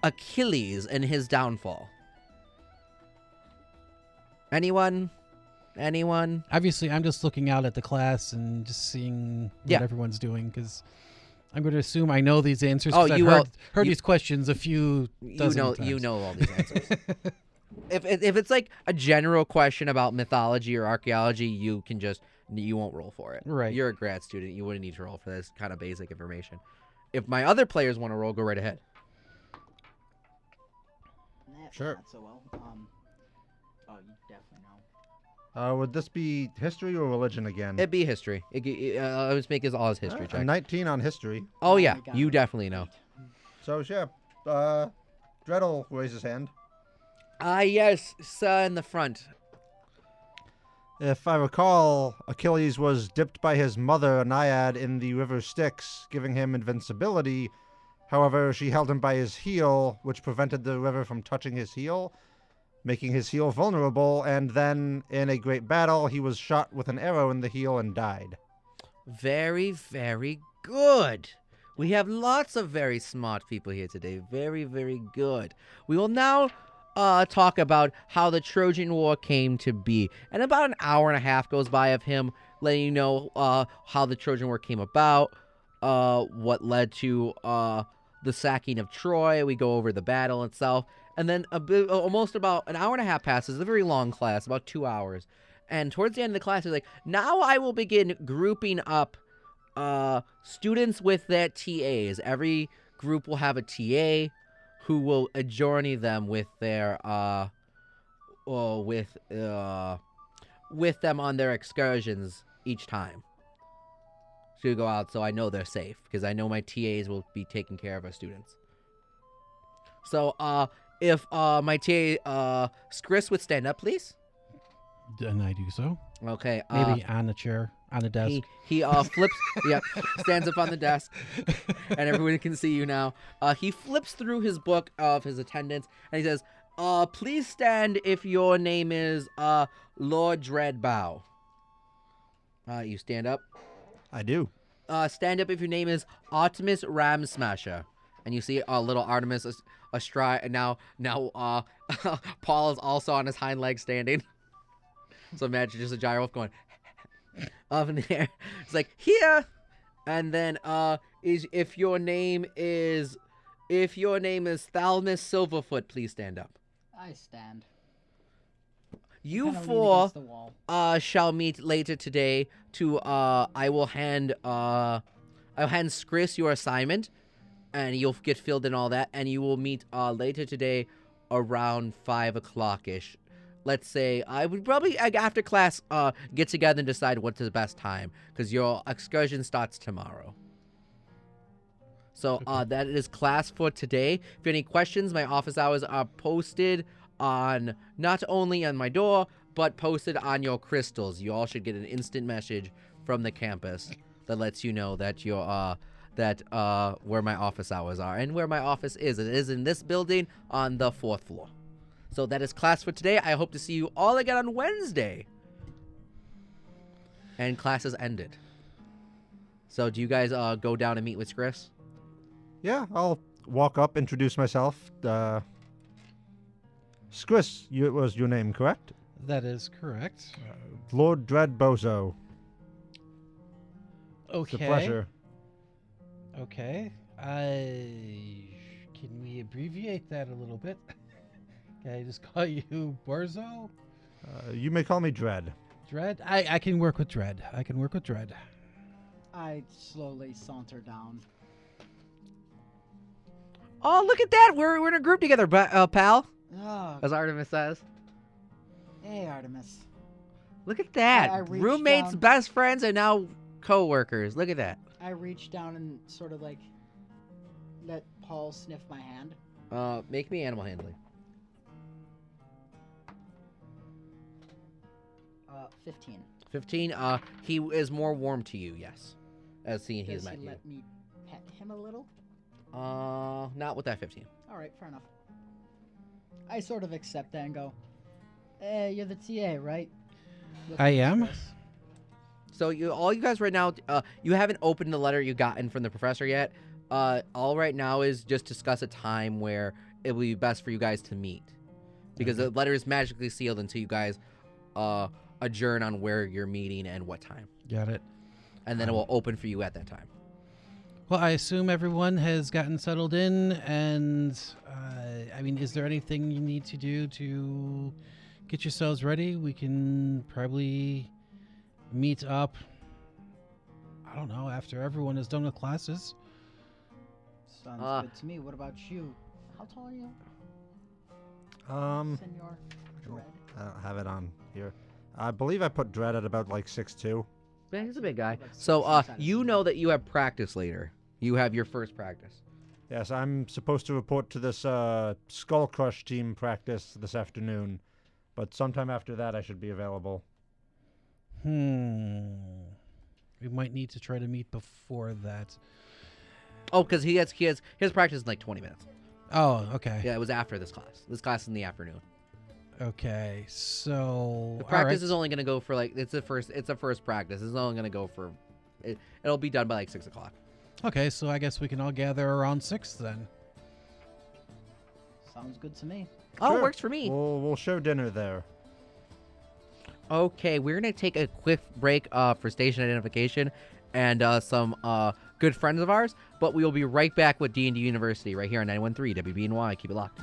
Achilles and his downfall? Anyone? Obviously, I'm just looking out at the class and just seeing what everyone's doing, because I'm going to assume I know these answers. Oh, I've heard these questions a few dozen times. You know all these answers. If it's like a general question about mythology or archaeology, you won't roll for it. Right. You're a grad student. You wouldn't need to roll for this kind of basic information. If my other players want to roll, go right ahead. Sure. Not so well. Oh, you definitely know. Would this be history or religion again? It'd be history. Let's make all his history check. 19 on history. Oh yeah, my God. you definitely know. So yeah, Dredd will raise his hand. Yes, sir, in the front. If I recall, Achilles was dipped by his mother, Naiad, in the river Styx, giving him invincibility. However, she held him by his heel, which prevented the river from touching his heel, making his heel vulnerable, and then, in a great battle, he was shot with an arrow in the heel and died. Very, very good. We have lots of very smart people here today. Very, very good. We will now talk about how the Trojan War came to be. And about an hour and a half goes by of him letting you know how the Trojan War came about, what led to the sacking of Troy. We go over the battle itself. And then almost about an hour and a half passes. It's a very long class, about 2 hours. And towards the end of the class, he's like, now I will begin grouping up students with their TAs. Every group will have a TA who will journey them with their with them on their excursions each time. So you go out, so I know they're safe, because I know my TAs will be taking care of our students. So if my TA Skris would stand up, please. And I do so. Okay. Maybe on the chair, on the desk. He flips. Yep, stands up on the desk, and everyone can see you now. He flips through his book of his attendance, and he says, "Please stand if your name is Lord Dreadbow." You stand up. I do. Stand up if your name is Artemis Ram Smasher. And you see little Artemis astride. Now, Paul is also on his hind leg standing. So imagine just a giant wolf going up in the air. It's like, here. And then if your name is Thalmus Silverfoot, please stand up. I stand. You Kinda lean four against the wall. shall meet later today to I'll hand Skris your assignment, and you'll get filled in all that, and you will meet later today around 5 o'clock-ish. Let's say I would probably after class get together and decide what's the best time, because your excursion starts tomorrow. So that is class for today. If you have any questions, my office hours are posted on not only on my door, but posted on your crystals. You all should get an instant message from the campus that lets you know that you're where my office hours are and where my office is. It is in this building on the 4th floor. So that is class for today. I hope to see you all again on Wednesday. And class has ended. So do you guys go down and meet with Skris? Yeah, I'll walk up, introduce myself. Skris, was your name, correct? That is correct. Lord Dredd Bozo. Okay. It's a pleasure. Okay. Can we abbreviate that a little bit? Can I just call you Borzo? You may call me Dread. Dread? I can work with Dread. I slowly saunter down. Oh, look at that. We're in a group together, pal, Oh, as Artemis says. hey, Artemis. Look at that. I reached Roommates, down- best friends, and now co-workers. Look at that. I reach down and sort of like let Paul sniff my hand. Make me animal handling. 15. 15. He is more warm to you, yes. As seeing he's Does met he you. let me pet him a little? Not with that 15. All right, fair enough. I sort of accept that and go, "Hey, you're the TA, right?" Look I at am? this. So all you guys right now, you haven't opened the letter you gotten from the professor yet. All right now is just discuss a time where it will be best for you guys to meet, because the letter is magically sealed until you guys adjourn on where you're meeting and what time, Got it. and then it will open for you at that time. Well, I assume everyone has gotten settled in, and I mean, is there anything you need to do to get yourselves ready? We can probably meet up, I don't know, after everyone is done with classes. Sounds good to me. What about you? How tall are you, Senor Dread? I don't have it on here. I believe I put Dread at about like 6'2". Yeah, he's a big guy. That's So six out of you seven. know that you have practice later. You have your first practice. Yes, I'm supposed to report to this Skull Crush team practice this afternoon, but sometime after that I should be available. We might need to try to meet before that. Oh, because he has his practice in like 20 minutes. Oh, okay. Yeah, it was after this class. This class is in the afternoon. Okay, so The practice all is only going to go for like it's a first practice. It's only going to go for it'll be done by like 6 o'clock. okay, so I guess we can all gather around 6 then. Sounds good to me. Oh, Sure. it works for me. We'll show dinner there. Okay, we're going to take a quick break for station identification and some good friends of ours, but we will be right back with D&D University right here on 91.3 WBNY. Keep it locked.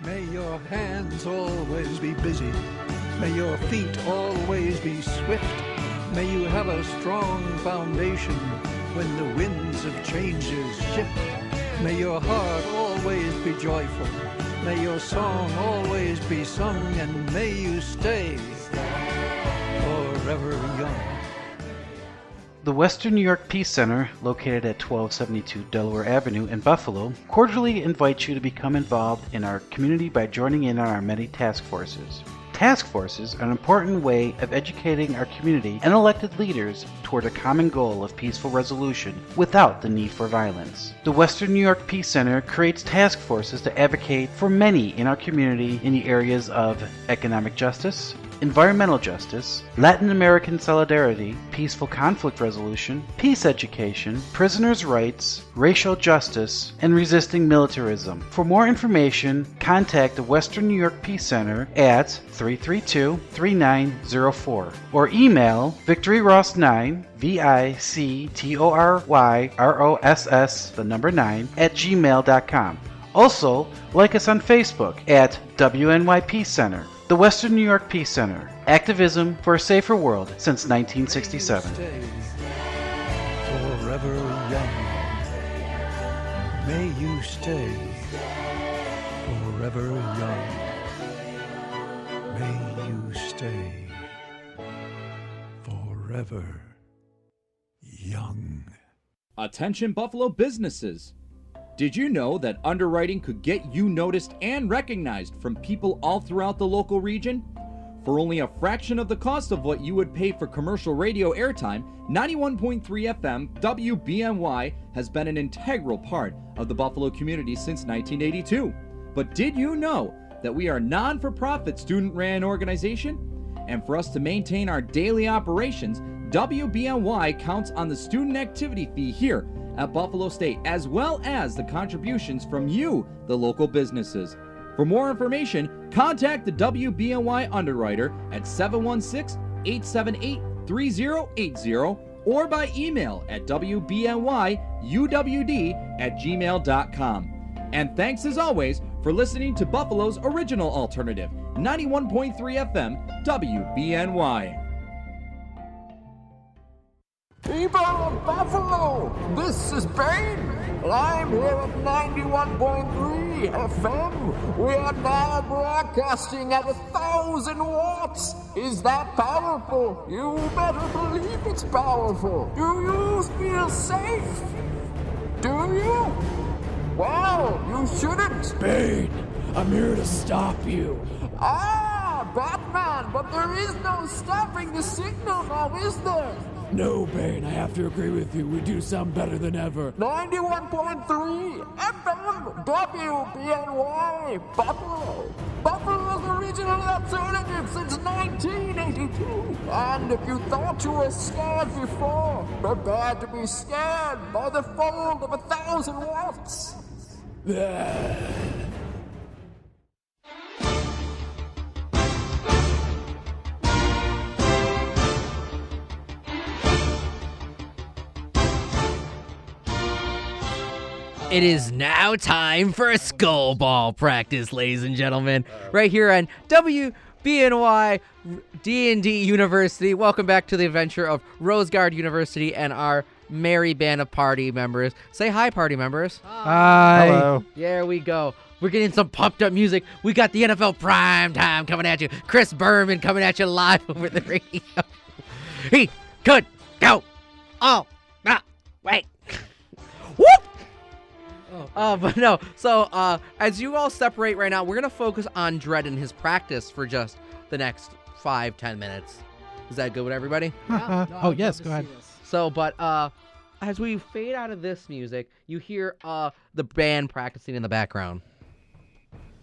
May your hands always be busy. May your feet always be swift. May you have a strong foundation when the winds of changes shift. May your heart always be joyful. May your song always be sung, and may you stay forever young. The Western New York Peace Center, located at 1272 Delaware Avenue in Buffalo, cordially invites you to become involved in our community by joining in on our many task forces. Task forces are an important way of educating our community and elected leaders toward a common goal of peaceful resolution without the need for violence. The Western New York Peace Center creates task forces to advocate for many in our community in the areas of economic justice, environmental justice, Latin American solidarity, peaceful conflict resolution, peace education, prisoners' rights, racial justice, and resisting militarism. For more information, contact the Western New York Peace Center at 332-3904 or email victoryross9, VICTORYROSS, the number 9, at gmail.com. Also, like us on Facebook at WNY Peace Center. The Western New York Peace Center. Activism for a safer world since 1967. Stay forever young. May you stay forever young. May you stay forever young. Attention Buffalo businesses! Did you know that underwriting could get you noticed and recognized from people all throughout the local region? For only a fraction of the cost of what you would pay for commercial radio airtime, 91.3 FM WBNY has been an integral part of the Buffalo community since 1982. But did you know that we are a non-for-profit student-ran organization? And for us to maintain our daily operations, WBNY counts on the student activity fee here at Buffalo State, as well as the contributions from you, the local businesses. For more information, contact the WBNY underwriter at 716-878-5700 3080 or by email at wbnyuwd@gmail.com. And thanks as always for listening to Buffalo's original alternative, 91.3 FM WBNY. People of Buffalo, this is Bane, and I'm here at 91.3 FM. We are now broadcasting at 1,000 watts. Is that powerful? You better believe it's powerful. Do you feel safe? Do you? Well, you shouldn't. Bane, I'm here to stop you. Ah, Batman, but there is no stopping the signal now, is there? No, Bane, I have to agree with you. We do sound better than ever. 91.3 FM WBNY Buffalo. Buffalo's original alternative since 1982. And if you thought you were scared before, prepare to be scared by the fold of 1,000 watts. It is now time for a skull ball practice, ladies and gentlemen. Right here on WBNY DND University. Welcome back to the adventure of Rose Guard University and our merry band of party members. Say hi, party members. Hi. Hello. There we go. We're getting some pumped up music. We got the NFL prime time coming at you. Chris Berman coming at you live over the radio. He could go all the way. Whoop! But no, so as you all separate right now, we're going to focus on Dredd and his practice for just the next 5-10 minutes. Is that good with everybody? Oh, yes, go ahead. So, but as we fade out of this music, you hear the band practicing in the background.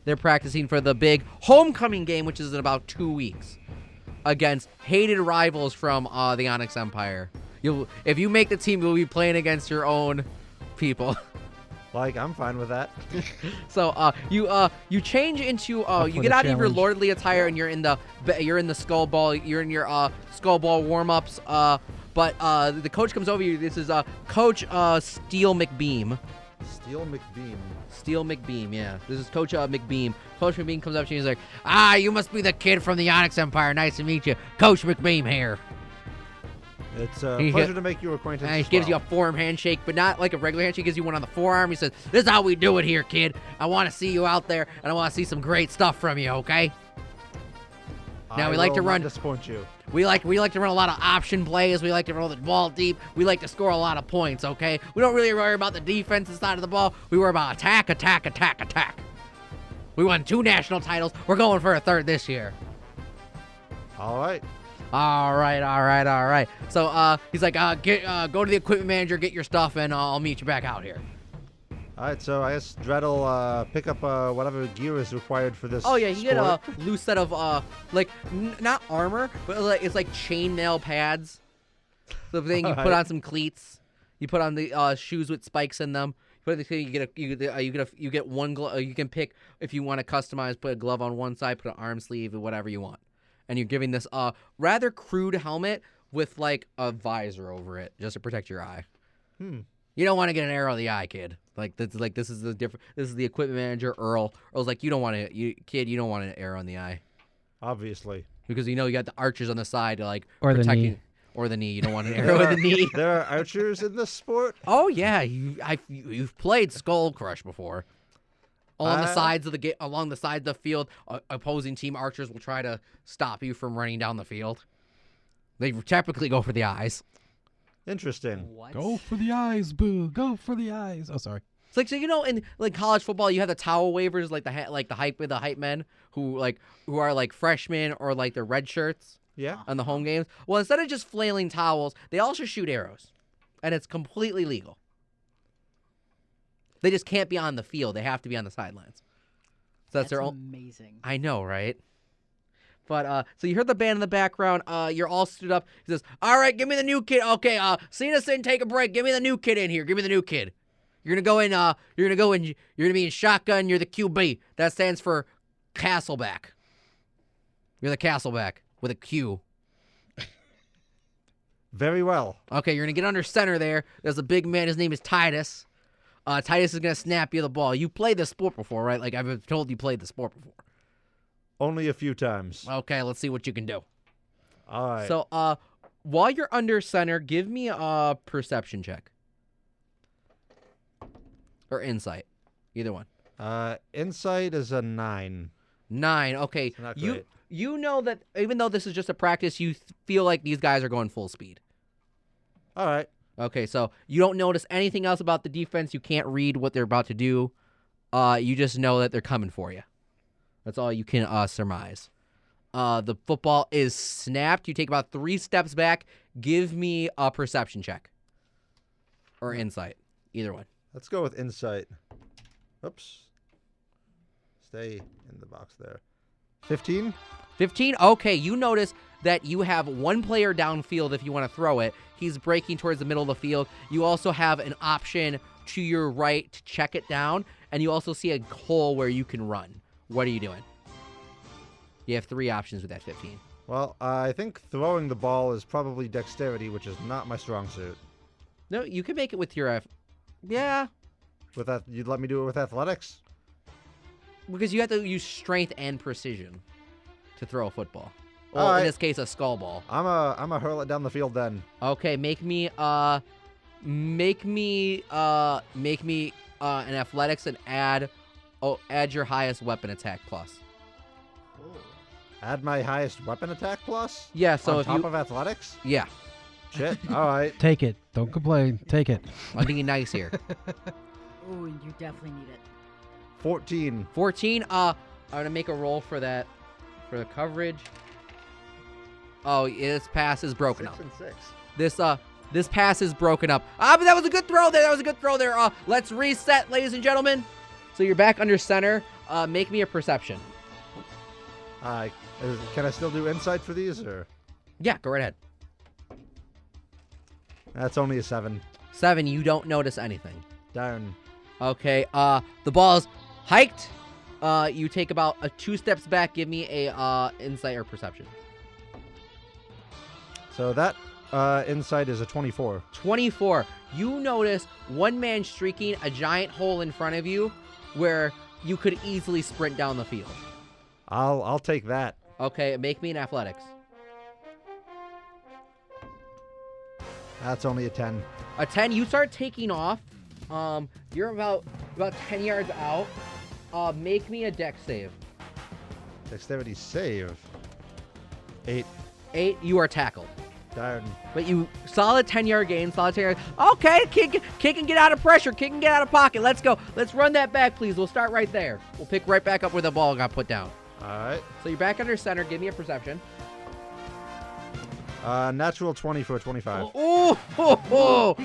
They're practicing for the big homecoming game, which is in about 2 weeks, against hated rivals from the Onyx Empire. If you make the team, you'll be playing against your own people. Like, I'm fine with that. So you change into you get out of your lordly attire and you're in the skull ball. You're in your skull ball warm-ups. But the coach comes over you. This is Coach Steel McBeam. Steel McBeam, yeah. This is Coach McBeam. Coach McBeam comes up to you and he's like, you must be the kid from the Onyx Empire. Nice to meet you. Coach McBeam here. It's a pleasure to make you acquainted. He gives you a forearm handshake, but not like a regular handshake. He gives you one on the forearm. He says, this is how we do it here, kid. I want to see you out there, and I want to see some great stuff from you, okay? Now, we like to run. Disappoint you. We like to run a lot of option plays. We like to roll the ball deep. We like to score a lot of points, okay? We don't really worry about the defensive side of the ball. We worry about attack, attack, attack, attack. We won 2 national titles. We're going for a 3rd this year. All right. All right. So he's like, go to the equipment manager, get your stuff, and I'll meet you back out here. All right, so I guess Dredd will pick up whatever gear is required for this. Oh yeah, you get sport. a loose set of not armor, but it's like chainmail pads. So then you put on some cleats. You put on the shoes with spikes in them. You get one glove. You can pick if you want to customize. Put a glove on one side, put an arm sleeve, or whatever you want. And you're giving this rather crude helmet with like a visor over it just to protect your eye. You don't want to get an arrow in the eye, kid. This is the equipment manager, Earl. Earl's like, you don't want an arrow in the eye. Obviously. Because you got the archers on the side to or protect the knee. you. Or the knee. You don't want an arrow in the knee. There are archers in this sport? Oh yeah, you've played Skull Crush before. Along the sides of the field, opposing team archers will try to stop you from running down the field. They typically go for the eyes. Interesting. What? Go for the eyes, boo. Go for the eyes. Oh, sorry. It's like, so in like college football, you have the towel wavers, like the hype men who are freshmen or like the red shirts. Yeah. On the home games. Well, instead of just flailing towels, they also shoot arrows, and it's completely legal. They just can't be on the field. They have to be on the sidelines. So that's their own. Amazing. I know, right? But so you heard the band in the background. You're all stood up. He says, "All right, give me the new kid." Okay, Cena's in. Take a break. Give me the new kid in here. Give me the new kid. You're gonna go in. You're gonna be in shotgun. You're the QB. That stands for Castleback. You're the Castleback with a Q. Very well. Okay, you're going to get under center there. There's a big man. His name is Titus. Titus is going to snap you the ball. You played this sport before, right? Like, I've been told you played the sport before. Only a few times. Okay, let's see what you can do. All right. So, while you're under center, give me a perception check. Or insight. Either one. Insight is a 9. 9. Okay. Not great. You know that even though this is just a practice, you feel like these guys are going full speed. All right. Okay, so you don't notice anything else about the defense. You can't read what they're about to do. You just know that they're coming for you. That's all you can surmise. The football is snapped. You take about 3 steps back. Give me a perception check. Or insight. Either one. Let's go with insight. Oops. Stay in the box there. 15? 15? Okay, you notice that you have one player downfield if you want to throw it. He's breaking towards the middle of the field. You also have an option to your right to check it down, and you also see a hole where you can run. What are you doing? You have 3 options with that 15. Well, I think throwing the ball is probably dexterity, which is not my strong suit. No, you can make it with your... yeah. With that, you'd let me do it with athletics? Because you have to use strength and precision to throw a football. Well, All right. In this case, a skull ball. I'm a hurl it down the field then. Okay, make me an athletics and add your highest weapon attack plus. Add my highest weapon attack plus? Yeah, so on if top you of athletics? Yeah. Shit. All right. Take it. Don't complain. Take it. I'm being nice here. Ooh, you definitely need it. 14. 14. I'm gonna make a roll for that, for the coverage. Oh, this pass is broken 6 up. and 6. This pass is broken up. But that was a good throw there. Let's reset, ladies and gentlemen. So you're back under center. Make me a perception. Can I still do insight for these, or? Yeah, go right ahead. That's only a 7. 7. You don't notice anything. Darn. Okay. The ball is hiked. You take about 2 steps back. Give me a insight or perception. So that insight is a 24. 24. You notice one man streaking a giant hole in front of you where you could easily sprint down the field. I'll take that. Okay, make me an athletics. That's only a 10. A 10. You start taking off. You're about 10 yards out. Make me a dex save. Dexterity save. 8. 8. You are tackled. Darn. But you solid 10-yard gain. Solid 10 yards. Okay, kick and get out of pressure. Kick and get out of pocket. Let's go. Let's run that back, please. We'll start right there. We'll pick right back up where the ball got put down. All right. So you're back under center. Give me a perception. Natural 20 for a 25. Oh,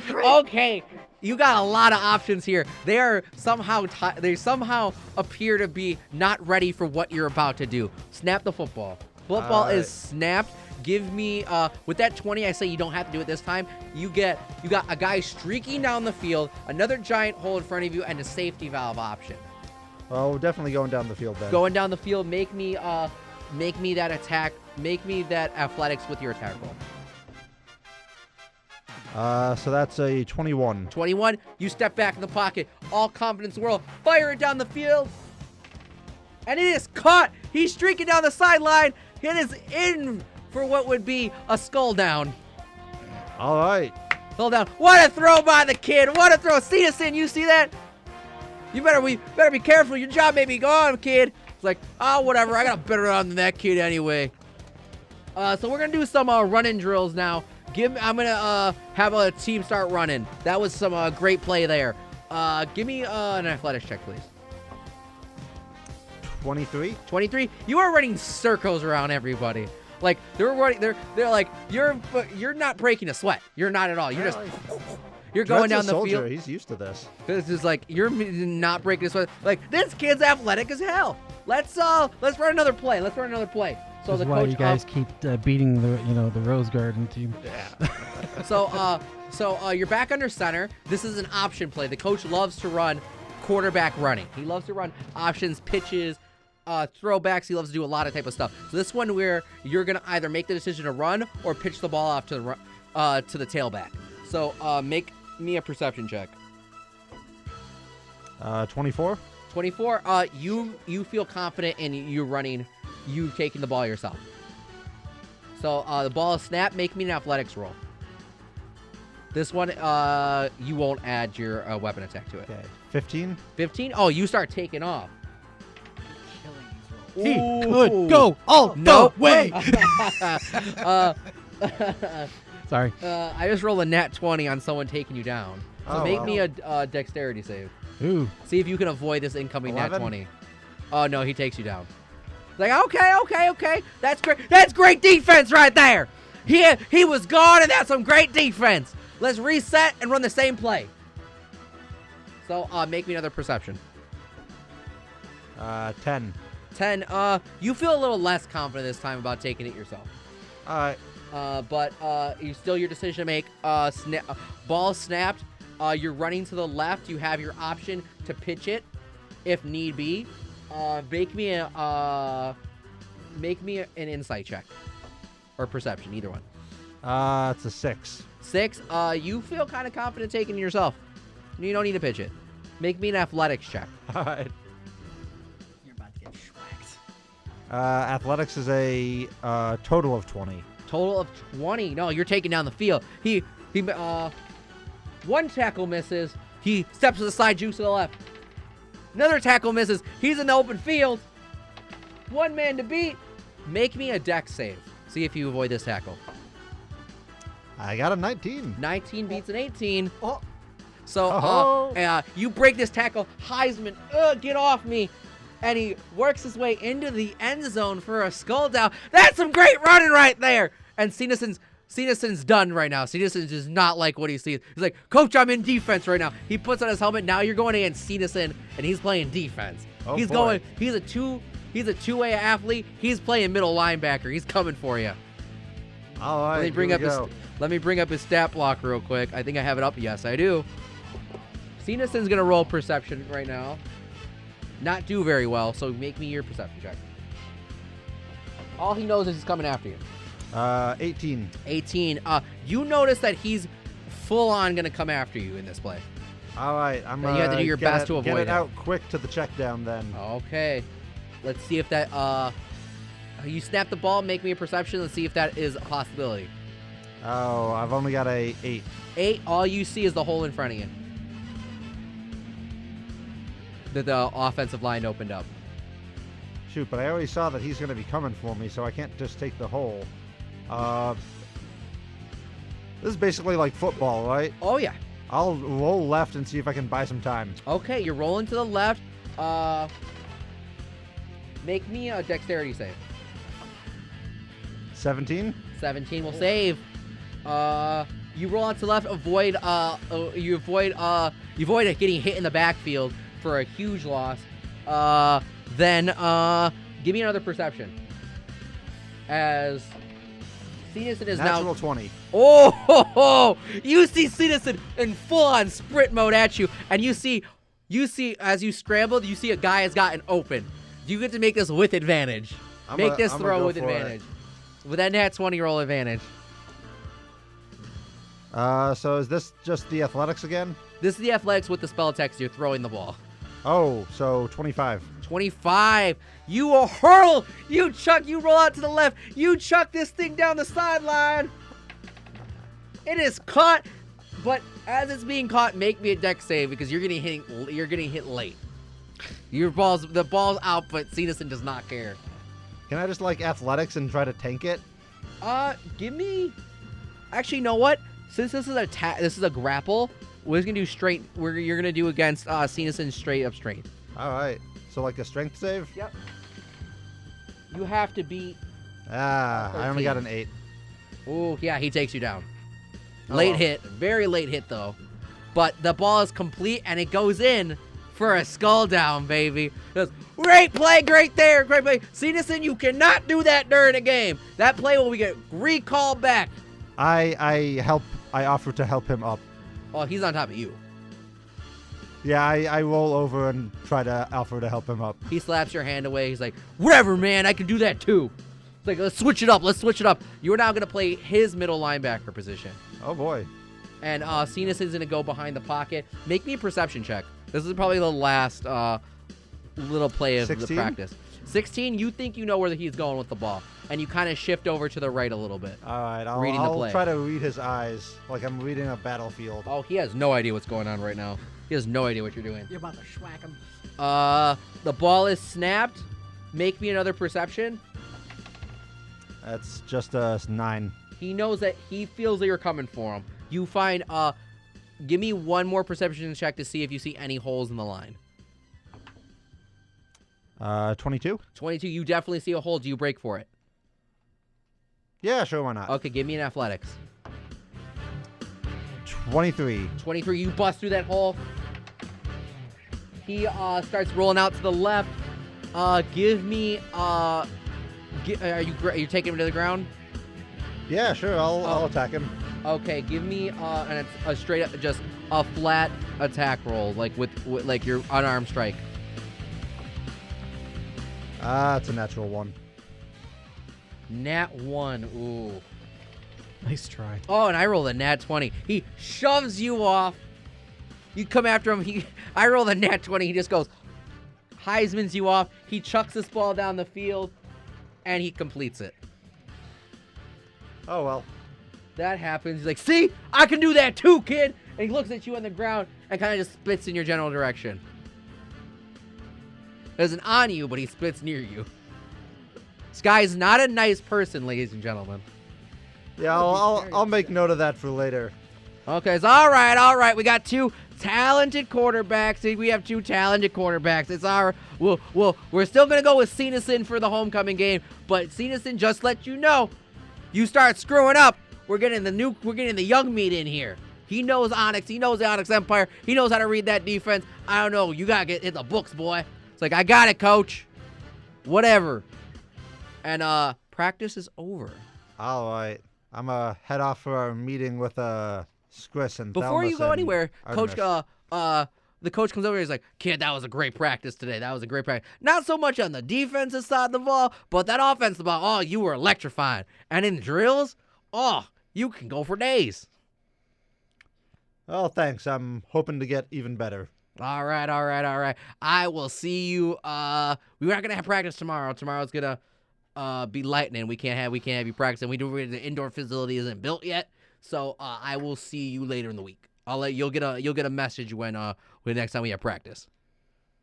okay. You got a lot of options here. They are somehow they somehow appear to be not ready for what you're about to do. Snap the football. Football is snapped. Give me with that 20. I say you don't have to do it this time. You got a guy streaking down the field, another giant hole in front of you, and a safety valve option. Well, we're definitely going down the field then. Going down the field. Make me that attack. Make me that athletics with your attack roll. So that's a 21. 21. You step back in the pocket. All confidence in the world. Fire it down the field. And it is caught. He's streaking down the sideline. It is in for what would be a skull down. All right. Skull down. What a throw by the kid. What a throw. Citizen, you see that? You better be careful. Your job may be gone, kid. It's like, oh, whatever. I got a better arm than that kid anyway. So we're going to do some running drills now. I'm going to have a team start running. That was some great play there. Give me an athletics check, please. 23. 23. You are running circles around everybody. Like they're running. They're like you're not breaking a sweat. You're not at all. You're just you're going down the field. He's used to this. This is like you're not breaking a sweat. Like this kid's athletic as hell. Let's run another play. So This the is why coach you guys keep beating the Rose Garden team. Yeah. So you're back under center. This is an option play. The coach loves to run quarterback running. He loves to run options, pitches, throwbacks. He loves to do a lot of type of stuff. So this one where you're gonna either make the decision to run or pitch the ball off to to the tailback. So make me a perception check. 24. 24. You feel confident in you running, you taking the ball yourself. So the ball is snapped. Make me an athletics roll. This one, you won't add your weapon attack to it. Okay. 15. 15. Oh, you start taking off. He Ooh. could go all Nope. the way. Sorry. I just rolled a nat 20 on someone taking you down. So Oh, make wow. me a dexterity save. Ooh. See if you can avoid this incoming 11? nat 20. Oh, no, he takes you down. Like, okay. That's great. That's great defense right there. He was gone, and that's some great defense. Let's reset and run the same play. So make me another perception. 10. 10. You feel a little less confident this time about taking it yourself. All right. But you still your decision to make. Ball snapped. You're running to the left. You have your option to pitch it, if need be. Make me an insight check or perception, either one. It's a 6. 6. You feel kind of confident taking it yourself. You don't need to pitch it. Make me an athletics check. All right. You're about to get schwacked. Athletics is a total of 20. Total of 20. No, you're taking down the field. He one tackle misses. He steps to the side, jukes to the left. Another tackle misses. He's in the open field. One man to beat. Make me a dex save. See if you avoid this tackle. I got a 19. 19 beats an 18. Oh. So you break this tackle. Heisman, get off me. And he works his way into the end zone for a skull down. That's some great running right there. And Cenison's done right now. Cenisson does not like what he sees. He's like, Coach, I'm in defense right now. He puts on his helmet. Now you're going against Cenison, and he's playing defense. Oh, He's boy. a two-way athlete. He's playing middle linebacker. He's coming for you. All right. Let me bring up his stat block real quick. I think I have it up. Yes, I do. Cenison's gonna roll perception right now. Not do very well, so make me your perception check. All he knows is he's coming after you. 18. 18. You notice that he's full on gonna come after you in this play. All right. You have to do your best to avoid Get it. it out quick to the check down then. Okay. Let's see if that you snap the ball, make me a perception, let's see if that is a possibility. Oh, I've only got a 8. 8, all you see is the hole in front of you. That the offensive line opened up. Shoot, but I already saw that he's going to be coming for me, so I can't just take the hole. This is basically like football, right? Oh, yeah. I'll roll left and see if I can buy some time. Okay, you're rolling to the left. Make me a dexterity save. 17? 17 will save. You roll on to the left, you avoid it getting hit in the backfield for a huge loss. Then give me another perception. As Cenison is Natural now 20. Oh, you see Cenison in full-on sprint mode at you, and you see as you scrambled, you see a guy has gotten open. You get to make this with advantage. Make this throw with advantage. With that nat 20 roll advantage. So is this just the athletics again? This is the athletics with the spell text. You're throwing the ball. Oh, so 25. 25. You will hurl. You roll out to the left. You chuck this thing down the sideline. It is caught, but as it's being caught, make me a dex save because you're getting hit late. The ball's out, but Cenison does not care. Can I just like athletics and try to tank it? Give me. Actually, you know what? Since this is a grapple, we're just gonna do straight. You're gonna do against Cenison's straight up strength. All right. So like a strength save? Yep. You have to beat. I only got an 8. Oh yeah, he takes you down. Oh, Late well. hit, very late hit though. But the ball is complete and it goes in for a skull down, baby. Great play, great there, great play. Cenison, you cannot do that during a game. That play will get recalled back. I offer to help him up. Oh, he's on top of you. Yeah, I roll over and try to offer to help him up. He slaps your hand away. He's like, whatever, man, I can do that too. It's like, let's switch it up. Let's switch it up. You're now going to play his middle linebacker position. Oh, boy. And Cenas is going to go behind the pocket. Make me a perception check. This is probably the last little play of 16? the practice. 16, you think you know where he's going with the ball. And you kind of shift over to the right a little bit. All right, reading the play. I'll try to read his eyes like I'm reading a battlefield. Oh, he has no idea what's going on right now. He has no idea what you're doing. You're about to schwack him. The ball is snapped. Make me another perception. That's just a 9. He knows that he feels that you're coming for him. You find, give me one more perception check to see if you see any holes in the line. 22? 22, you definitely see a hole. Do you break for it? Yeah, sure, why not? Okay, give me an athletics. 23. 23, you bust through that hole. He starts rolling out to the left. Give me, are you taking him to the ground? Yeah, sure, I'll attack him. Okay, give me a straight up, just a flat attack roll, like with like your unarmed strike. It's a natural 1. Nat 1, ooh. Nice try. Oh, and I rolled a nat 20. He shoves you off. You come after him. I roll a nat 20. He just goes, Heisman's you off. He chucks this ball down the field, and he completes it. Oh, well. That happens. He's like, see? I can do that too, kid. And he looks at you on the ground and kind of just spits in your general direction. Doesn't on you, but he spits near you. This guy's not a nice person, ladies and gentlemen. Yeah, I'll make note of that for later. Okay, so all right. We got 2 talented quarterbacks. See, we have 2 talented quarterbacks. It's our we're still gonna go with Cenison for the homecoming game, but Cenison just let you know, you start screwing up, we're getting the young meat in here. He knows Onyx. He knows the Onyx Empire. He knows how to read that defense. I don't know. You gotta get in the books, boy. It's like, I got it, coach. Whatever. And practice is over. All right. I'm gonna head off for our meeting with Skris and Before Thelmus you go and anywhere, Artemis. Coach, the coach comes over. He's like, kid, that was a great practice today. That was a great practice. Not so much on the defensive side of the ball, but that offensive ball, oh, you were electrifying. And in drills, oh, you can go for days. Oh, thanks. I'm hoping to get even better. All right. I will see you. We're not gonna have practice tomorrow. Tomorrow's gonna be lightning. We can't have you practicing. The indoor facility isn't built yet. So I will see you later in the week. You'll get a message when next time we have practice.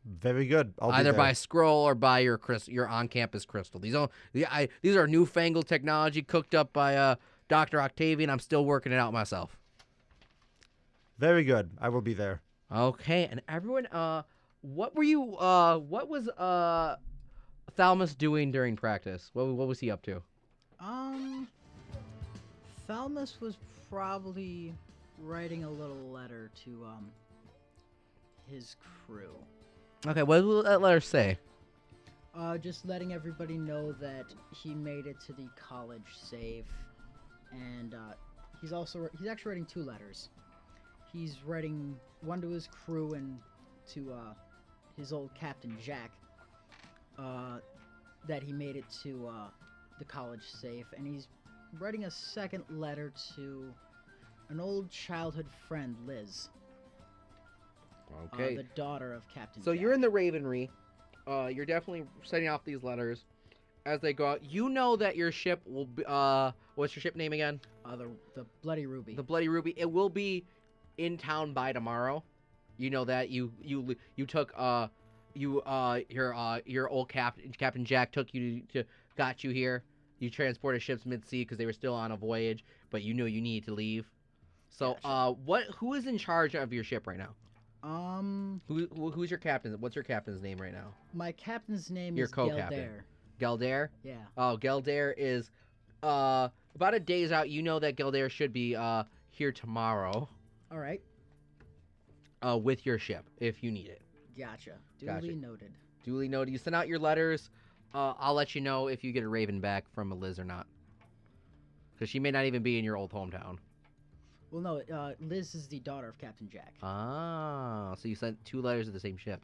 Very good. I'll Either be there. by scroll or by your on-campus crystal. These are newfangled technology cooked up by Dr. Octavian. I'm still working it out myself. Very good. I will be there. Okay, and everyone, what was Thelmus doing during practice? What was he up to? Thelmus was probably writing a little letter to his crew. Okay, what will that letter say? Just letting everybody know that he made it to the college safe, and he's actually writing 2 letters. He's writing one to his crew and to his old Captain Jack, that he made it to the college safe, and he's writing a second letter to an old childhood friend, Liz. Okay. The daughter of Captain So Jack. you're in the Ravenry. You're definitely setting off these letters as they go out. You know that your ship will be, what's your ship name again? The Bloody Ruby. The Bloody Ruby. It will be in town by tomorrow. You know that you took your old Captain Jack took you to got you here. You transported ships mid-sea because they were still on a voyage, but you knew you needed to leave. So who is in charge of your ship right now? Who's your captain? What's your captain's name right now? My captain's name Your is co-captain. Geldair? Yeah. Oh, Geldair is about a day's out. You know that Geldair should be here tomorrow. All right. With your ship if you need it. Gotcha. Duly noted. Duly noted. You send out your letters. I'll let you know if you get a raven back from a Liz or not. Because she may not even be in your old hometown. Well, no, Liz is the daughter of Captain Jack. Ah, so you sent 2 letters to the same ship.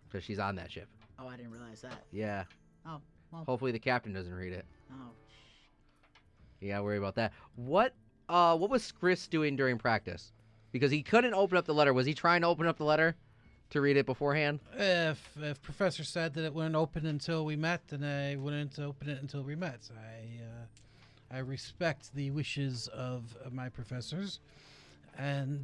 Because she's on that ship. Oh, I didn't realize that. Yeah. Oh, well. Hopefully the captain doesn't read it. Oh. You gotta worry about that. What was Chris doing during practice? Because he couldn't open up the letter. Was he trying to open up the letter to read it beforehand? If Professor said that it wouldn't open until we met, then I wouldn't open it until we met. I respect the wishes of my professors, and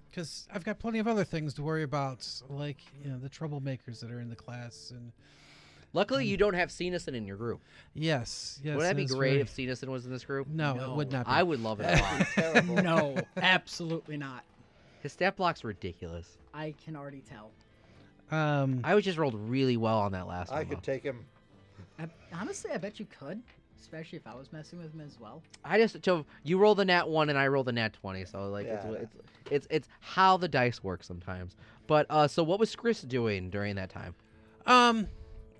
because I've got plenty of other things to worry about, like the troublemakers that are in the class. And luckily, you don't have Cenison in your group. Yes. Would that be great if Cenison was in this group? No, it would not be. I would love it a lot. Terrible. No, absolutely not. His stat block's ridiculous. I can already tell. I was just rolled really well on that last one. I could take him. Honestly, I bet you could, especially if I was messing with him as well. So you roll the nat 1 and I roll the nat 20, so like it's how the dice work sometimes. But so what was Chris doing during that time?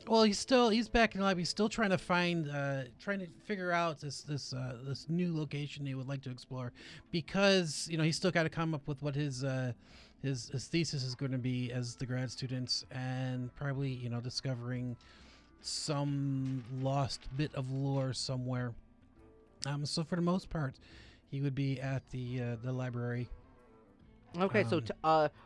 Well, he's back in the lab. He's still trying to figure out this new location he would like to explore, because he's still got to come up with what his thesis is going to be as the grad students, and probably discovering some lost bit of lore somewhere. So for the most part, he would be at the library. Okay, so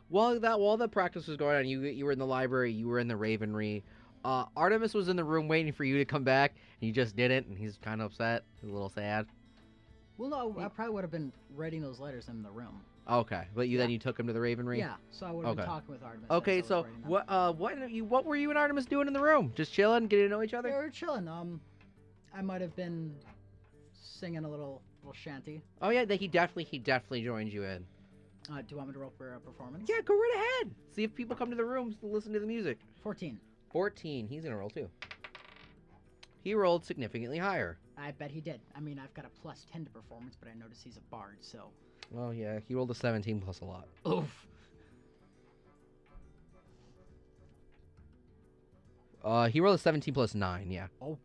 while the practice was going on, you were in the library, you were in the Ravenry. Artemis was in the room waiting for you to come back, and you just didn't, and he's kind of upset, a little sad. Well, no, I probably would have been writing those letters in the room. Okay, but then you took him to the Ravenry. Yeah, so I would have been talking with Artemis. Okay, so what were you and Artemis doing in the room? Just chilling, getting to know each other? Yeah, we were chilling. I might have been singing a little shanty. Oh yeah, he definitely joined you in. Do you want me to roll for a performance? Yeah, go right ahead. See if people come to the rooms to listen to the music. 14. 14. He's gonna roll too. He rolled significantly higher. I bet he did. I mean, I've got a plus 10 to performance, but I notice he's a bard, so. Oh yeah, he rolled a 17 plus a lot. Oof. He rolled a 17 plus 9. Yeah. Oh,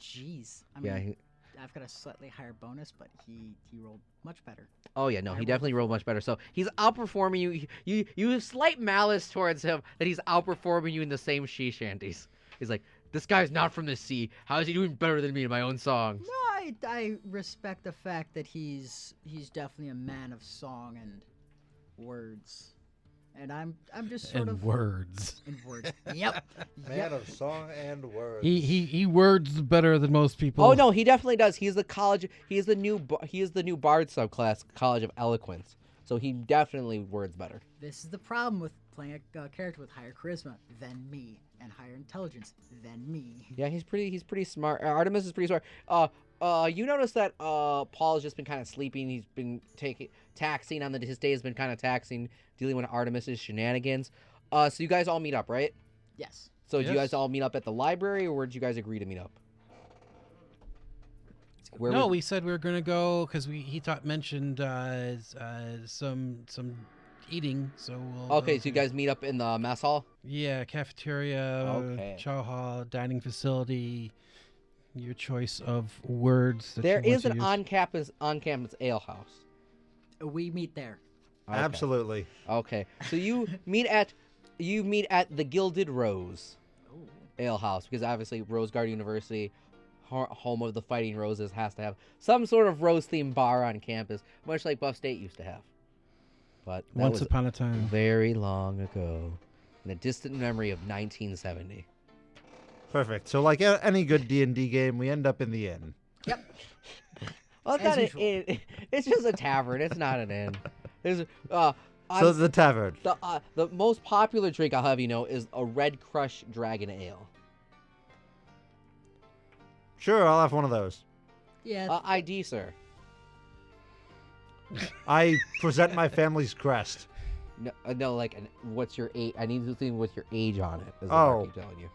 jeez. I mean, I've got a slightly higher bonus, but he rolled much better. Oh yeah, no, he definitely rolled much better. So he's outperforming you. You have slight malice towards him that he's outperforming you in the same she shanties. He's like, this guy's not from the sea. How is he doing better than me in my own songs? No, I respect the fact that he's definitely a man of song and words. And I'm just sort of words. And words. Yep. Man of song and words. He words better than most people. Oh no, he definitely does. He's the college. He is the new bard subclass, College of Eloquence. So he definitely words better. This is the problem with playing a character with higher charisma than me and higher intelligence than me. Yeah, he's pretty smart. Artemis is pretty smart. You notice that Paul's just been kind of sleeping. He's been taxing on his day has been kind of taxing, dealing with Artemis's shenanigans. So you guys all meet up, right? Yes. So do you guys all meet up at the library, or where did you guys agree to meet up? We said we were going to go because he mentioned some eating. So we'll okay, so you guys meet up in the mess hall? Yeah, cafeteria, chow hall, dining facility. Your choice of words. There is an on-campus ale house. We meet there. Okay. Absolutely. Okay, so you meet at the Gilded Rose Ale House, because obviously Rose Guard University, home of the Fighting Roses, has to have some sort of rose-themed bar on campus, much like Buff State used to have. But that once was upon a time, very long ago, in a distant memory of 1970. Perfect. So like any good D&D game, we end up in the inn. Yep. Well, it's not an inn. It's just a tavern. It's not an inn. There's so the tavern. The most popular drink I'll have you know is a Red Crush Dragon Ale. Sure, I'll have one of those. Yeah. ID, sir. I present my family's crest. No, like, what's your age? I need to think with your age on it. Is what I keep telling you.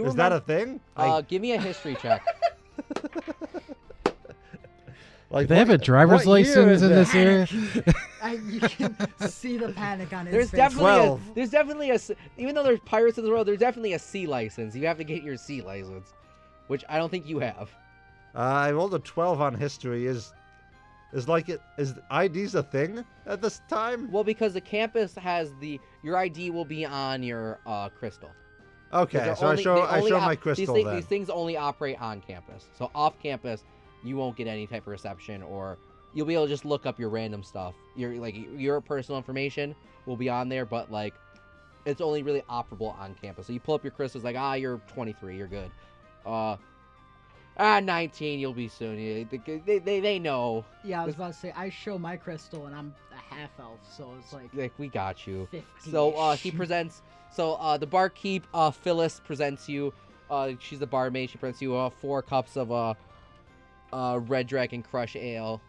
Is that a thing? Give me a history check. Like, do they have a driver's license in this area? You can see the panic on his There's face. definitely a even though there's pirates in the world, there's definitely a sea license. You have to get your sea license, which I don't think you have. I rolled a 12 on history. Is IDs a thing at this time? Well, because the campus has your ID will be on your crystal. Okay, They're so only- I they only show op- my crystal these, then. These things only operate on campus. So off campus, you won't get any type of reception, or you'll be able to just look up your random stuff. Your personal information will be on there, but like it's only really operable on campus. So you pull up your crystals, like you're 23, you're good. 19, you'll be soon. They know. Yeah, I was about to say, I show my crystal and I'm a half elf, so it's like we got you. 50-ish. So he presents. So the barkeep Phyllis presents you. She's the barmaid. She presents you 4 cups of Red Dragon Crush Ale.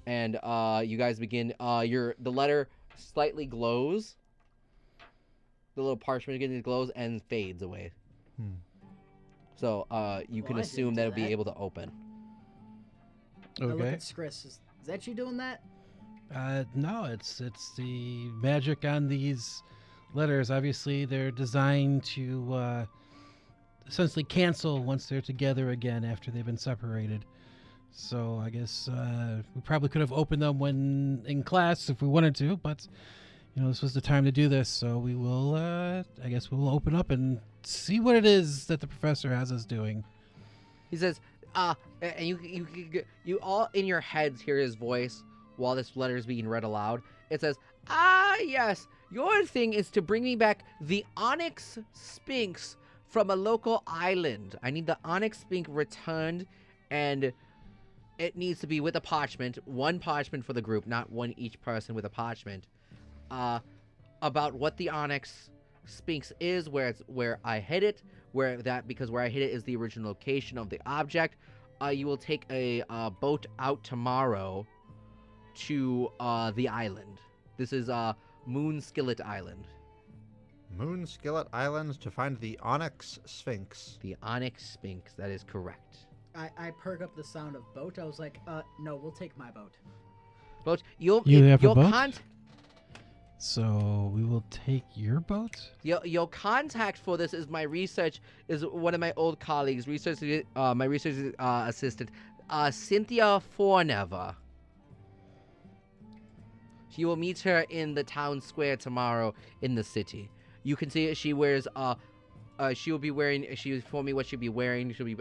And you guys begin. The letter slightly glows. The little parchment begins to glows and fades away. So you can I assume didn't that do it'll be that. able to open. I look Okay. at Skris. Is that you doing that? No, it's the magic on these letters. Obviously, they're designed to essentially cancel once they're together again after they've been separated. So I guess we probably could have opened them when in class if we wanted to, but this was the time to do this. So we will, I guess we'll open up and see what it is that the professor has us doing. He says, and you all in your heads hear his voice while this letter is being read aloud. It says, yes, your thing is to bring me back the Onyx Sphinx from a local island. I need the Onyx Sphinx returned, and it needs to be with a parchment, 1 parchment for the group, not 1 each person with a parchment, about what the Onyx Sphinx is, where I hid it, because where I hid it is the original location of the object. You will take a boat out tomorrow to the island. This is Moon Skillet Island. Moon Skillet Island to find the Onyx Sphinx. The Onyx Sphinx, that is correct. I perk up the sound of boat. I was like, no, we'll take my boat. Boat, You have a boat? So we will take your boat? Your contact for this is one of my old colleagues, my research assistant, Cynthia Fornever. You will meet her in the town square tomorrow in the city. You can see she wears she told me what she'll be wearing. She'll be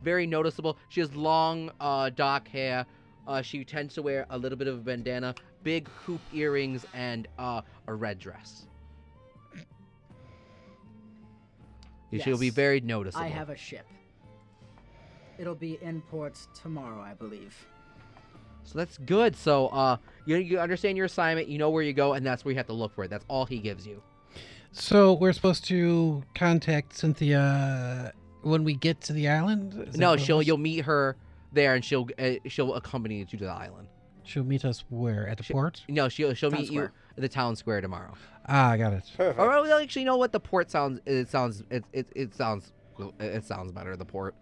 very noticeable. She has long dark hair. She tends to wear a little bit of a bandana, big hoop earrings, and a red dress. She'll be Yes, very noticeable. I have a ship. It'll be in port tomorrow, I believe. So that's good. So you understand your assignment. You know where you go, and that's where you have to look for it. That's all he gives you. So we're supposed to contact Cynthia when we get to the island? Is that No, what it was? you'll meet her there, and she'll accompany you to the island. She'll meet us where? At the port? No, she'll Town meet you square. at the town square tomorrow. Ah, I got it. Perfect. Or well, actually, you know what? The port sounds. It sounds better. The port.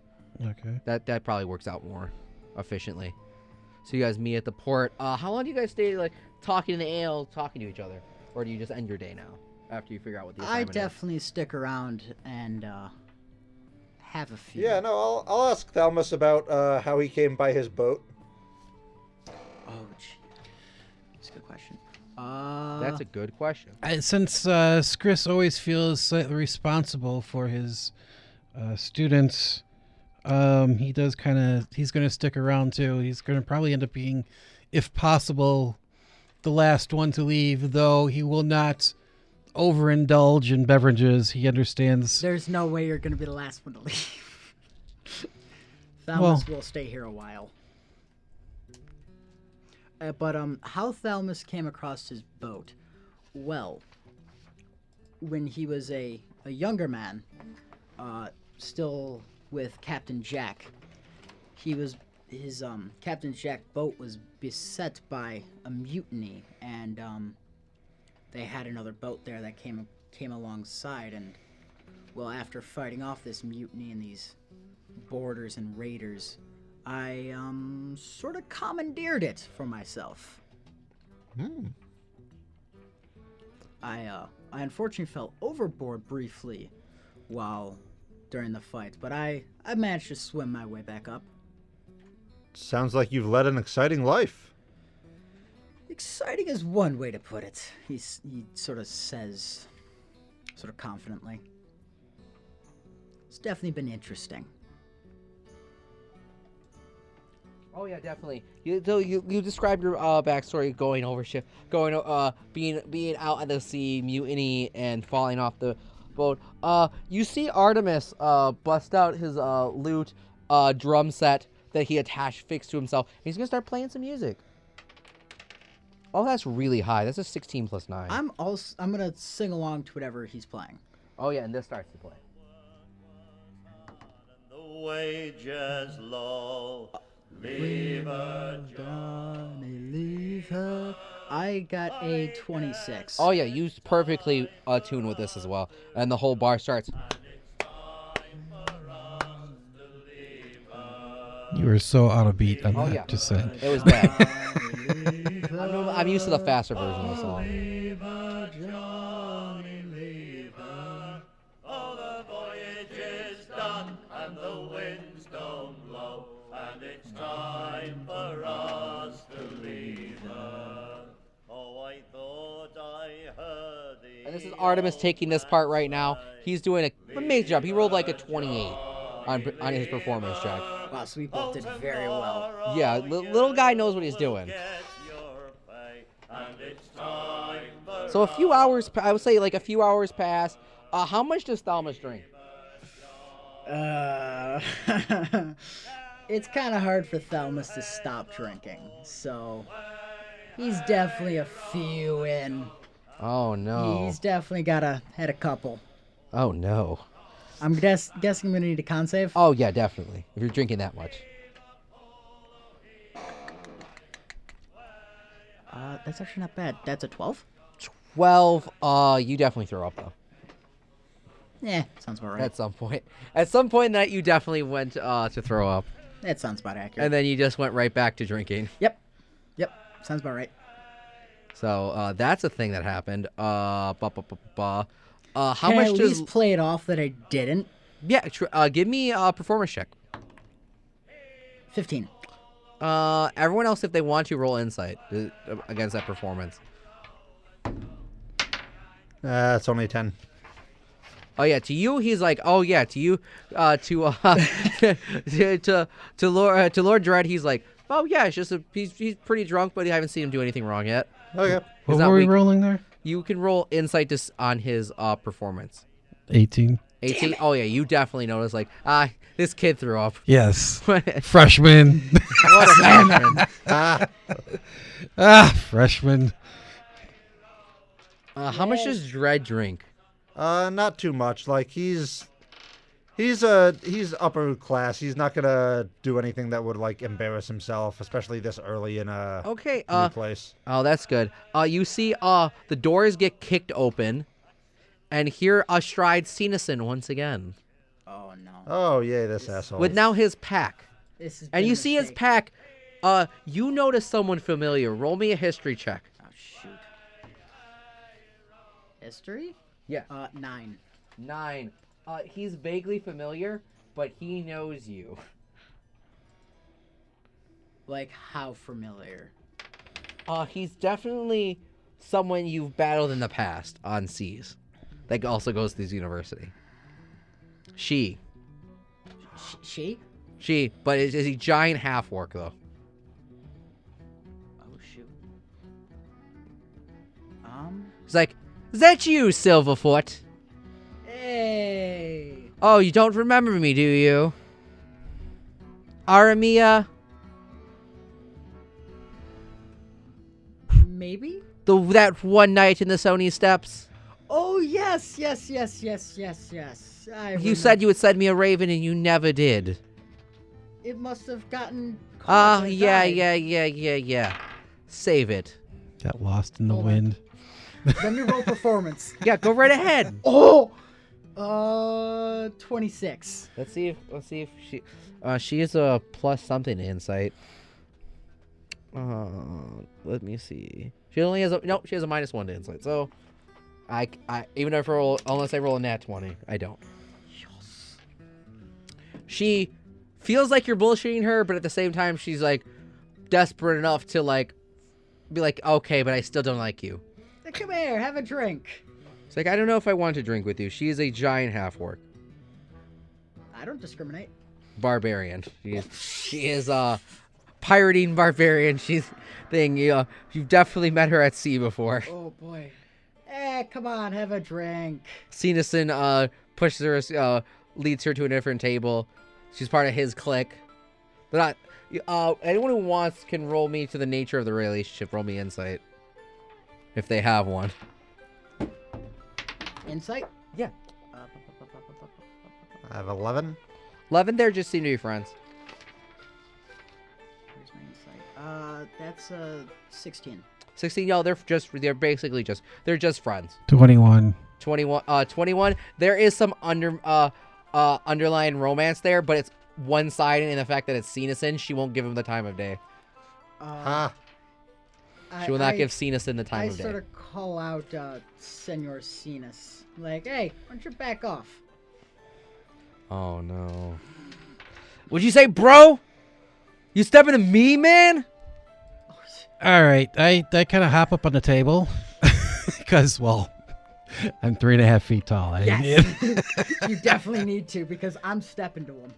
Okay. That probably works out more efficiently. So you guys meet at the port. How long do you guys stay like talking in the ale, talking to each other, or do you just end your day now after you figure out what the I assignment is? definitely stick around and have a few. Yeah, no, I'll ask Thalmus about how he came by his boat. Oh, gee. That's a good question. That's a good question. Since Skris always feels slightly responsible for his students, he does he's going to stick around too. He's going to probably end up being, if possible, the last one to leave, though he will not overindulge in beverages. He understands. There's no way you're going to be the last one to leave. Thalmus will stay here a while. But how Thalmus came across his boat? Well, when he was a younger man, still with Captain Jack, his Captain Jack boat was beset by a mutiny, and they had another boat there that came alongside, and well, after fighting off this mutiny and these boarders and raiders, I sort of commandeered it for myself. I unfortunately fell overboard briefly during the fight, but I managed to swim my way back up. Sounds like you've led an exciting life. Exciting is one way to put it. He sort of says. sort of confidently. It's definitely been interesting. Oh yeah, definitely. You described your backstory being out at the sea, mutiny, and falling off the boat. You see Artemis bust out his lute drum set that he fixed to himself. And he's gonna start playing some music. Oh, that's really high. That's a 16 plus 9. I'm gonna sing along to whatever he's playing. Oh yeah, and this starts to play. The wages low. Leave her, Johnny, leave her. I got a 26. Oh yeah, you perfectly tuned with this as well, and the whole bar starts. You were so out of beat on that. Yeah. Just saying. It was bad. I'm used to the faster version of the song. Oh, the voyage is done and the winds don't blow, and it's time for us to leave her. Oh, I thought I heard the... And this is Artemis taking this part right now. He's doing an amazing job. He rolled like a 28 on his performance check. Wow, so we both did very well. Yeah, little guy knows what he's doing. So a few hours, I would say like a few hours pass. How much does Thalmus drink? It's kind of hard for Thalmus to stop drinking, so he's definitely a few in. Oh no. He's definitely had a couple. Oh no. I'm guessing I'm gonna need a con save. Oh yeah, definitely. If you're drinking that much. That's actually not bad. That's a 12? 12. You definitely throw up though. Yeah, sounds about right. At some point in that you definitely went to throw up. That sounds about accurate. And then you just went right back to drinking. Yep. Sounds about right. So that's a thing that happened. How Can much I at does least play it off that I didn't? Yeah, give me a performance check. 15. Everyone else, if they want to, roll insight against that performance. It's only 10. Oh yeah, to you he's like, oh yeah, to you, to Lord Dread he's like, oh yeah, it's just he's pretty drunk, but I haven't seen him do anything wrong yet. Okay. What were we rolling there? You can roll insight on his performance. 18. 18. Oh yeah, you definitely notice like this kid threw up. Yes. Freshman. What a freshman. Freshman. How much does Dread drink? Not too much. Like he's upper class. He's not gonna do anything that would like embarrass himself, especially this early in a new place. Oh, that's good. You see, the doors get kicked open, and here astrides Tennyson once again. Oh no. Oh yay, this asshole. With now his pack. And you see his pack. You notice someone familiar. Roll me a history check. Oh shoot. History? Yeah. 9. 9. He's vaguely familiar, but he knows you. Like how familiar? He's definitely someone you've battled in the past on seas. That also goes to this university. She, but is a giant half-orc, though. Oh, shoot. He's like, is that you, Silverfoot? Hey. Oh, you don't remember me, do you? Aramia? Maybe? That one night in the Sony Steps? Oh, yes. You said you would send me a raven and you never did. It must have gotten caught. Yeah. Save it. Got lost in the wind. Let me roll performance. Yeah, go right ahead. Oh! 26. Let's see if she is a plus something to insight. Let me see. She only has she has a -1 to insight. So I even if unless I roll a nat 20, I don't. Yes. She feels like you're bullshitting her, but at the same time she's like desperate enough to like be like, okay, but I still don't like you. Come here, have a drink. It's like, I don't know if I want to drink with you. She is a giant half-orc. I don't discriminate. Barbarian. She is a pirating barbarian. She's thing. You've definitely met her at sea before. Oh boy. Come on, have a drink. Cenison pushes her, leads her to a different table. She's part of his clique. But not. Anyone who wants can roll me to the nature of the relationship. Roll me insight, if they have one. Insight? Yeah. I have 11. 11. They're just seem to be friends. Where's my insight? That's 16. 16. No, they're basically just friends. 21. 21. There is some underlying romance there, but it's one-sided in the fact that it's Cenison. She won't give him the time of day. She will not give Cenison the time of day. I sort of call out Senor Cenis. Like, hey, why don't you back off? Oh, no. Would you say, bro? You stepping to me, man? All right. I kind of hop up on the table because, well, I'm 3.5 feet tall. Yes. You definitely need to because I'm stepping to him.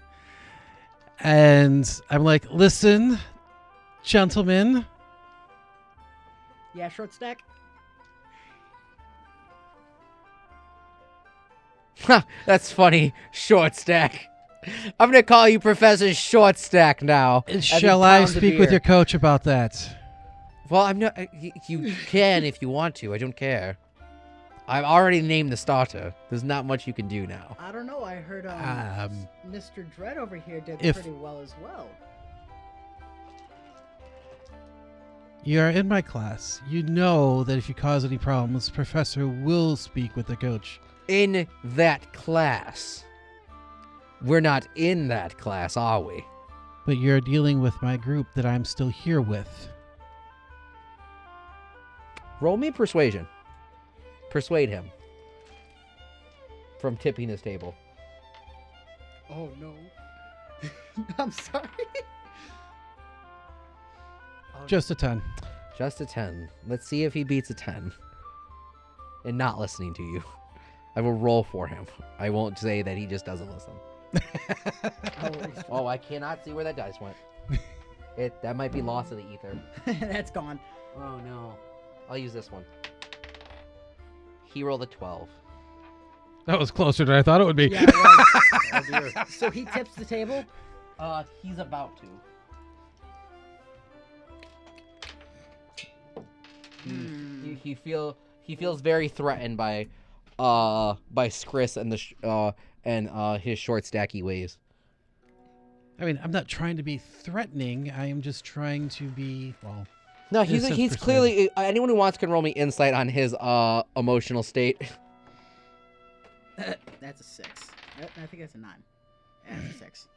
And I'm like, listen, gentlemen. Yeah, short stack. That's funny. Short stack. I'm going to call you Professor Short Stack now. Shall I speak with your coach about that? Well, I'm not. You can if you want to. I don't care. I've already named the starter. There's not much you can do now. I don't know. I heard Mr. Dread over here did pretty well as well. You are in my class. You know that if you cause any problems, the professor will speak with the coach. In that class. We're not in that class, are we? But you're dealing with my group that I'm still here with. Roll me persuasion. Persuade him from tipping his table. Oh, no. I'm sorry. Just a 10. Just a 10. Let's see if he beats a 10. And not listening to you. I will roll for him. I won't say that he just doesn't listen. Oh, I cannot see where that dice went. That might be lost in the ether. That's gone. Oh, no. I'll use this one. He rolled a 12. That was closer than I thought it would be. Yeah, it was. Oh, dear. So he tips the table? He's about to. He feels very threatened by Skris and his short stacky ways. I mean, I'm not trying to be threatening. I am just trying to be, well... No, he's clearly... anyone who wants can roll me insight on his emotional state. That's a 6. I think that's a 9. That's a 6.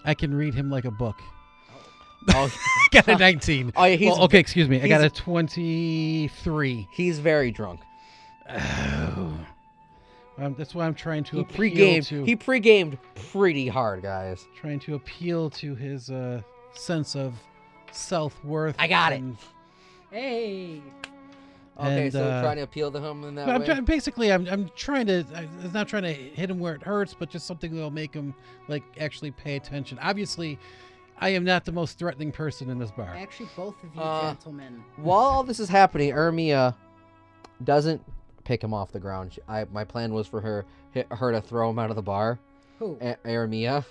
I can read him like a book. Oh, I got a 19. Oh, yeah, okay, excuse me. I got a 23. He's very drunk. Oh. That's why I'm trying to appeal to... He pre-gamed pretty hard, guys. Trying to appeal to his sense of self-worth. I got it. Hey. Okay, so trying to appeal to him in that way? Basically, I'm trying to... I'm not trying to hit him where it hurts, but just something that will make him, like, actually pay attention. Obviously... I am not the most threatening person in this bar. Actually, both of you gentlemen. While all this is happening, Ermia doesn't pick him off the ground. My plan was for her to throw him out of the bar. Who? Ermia.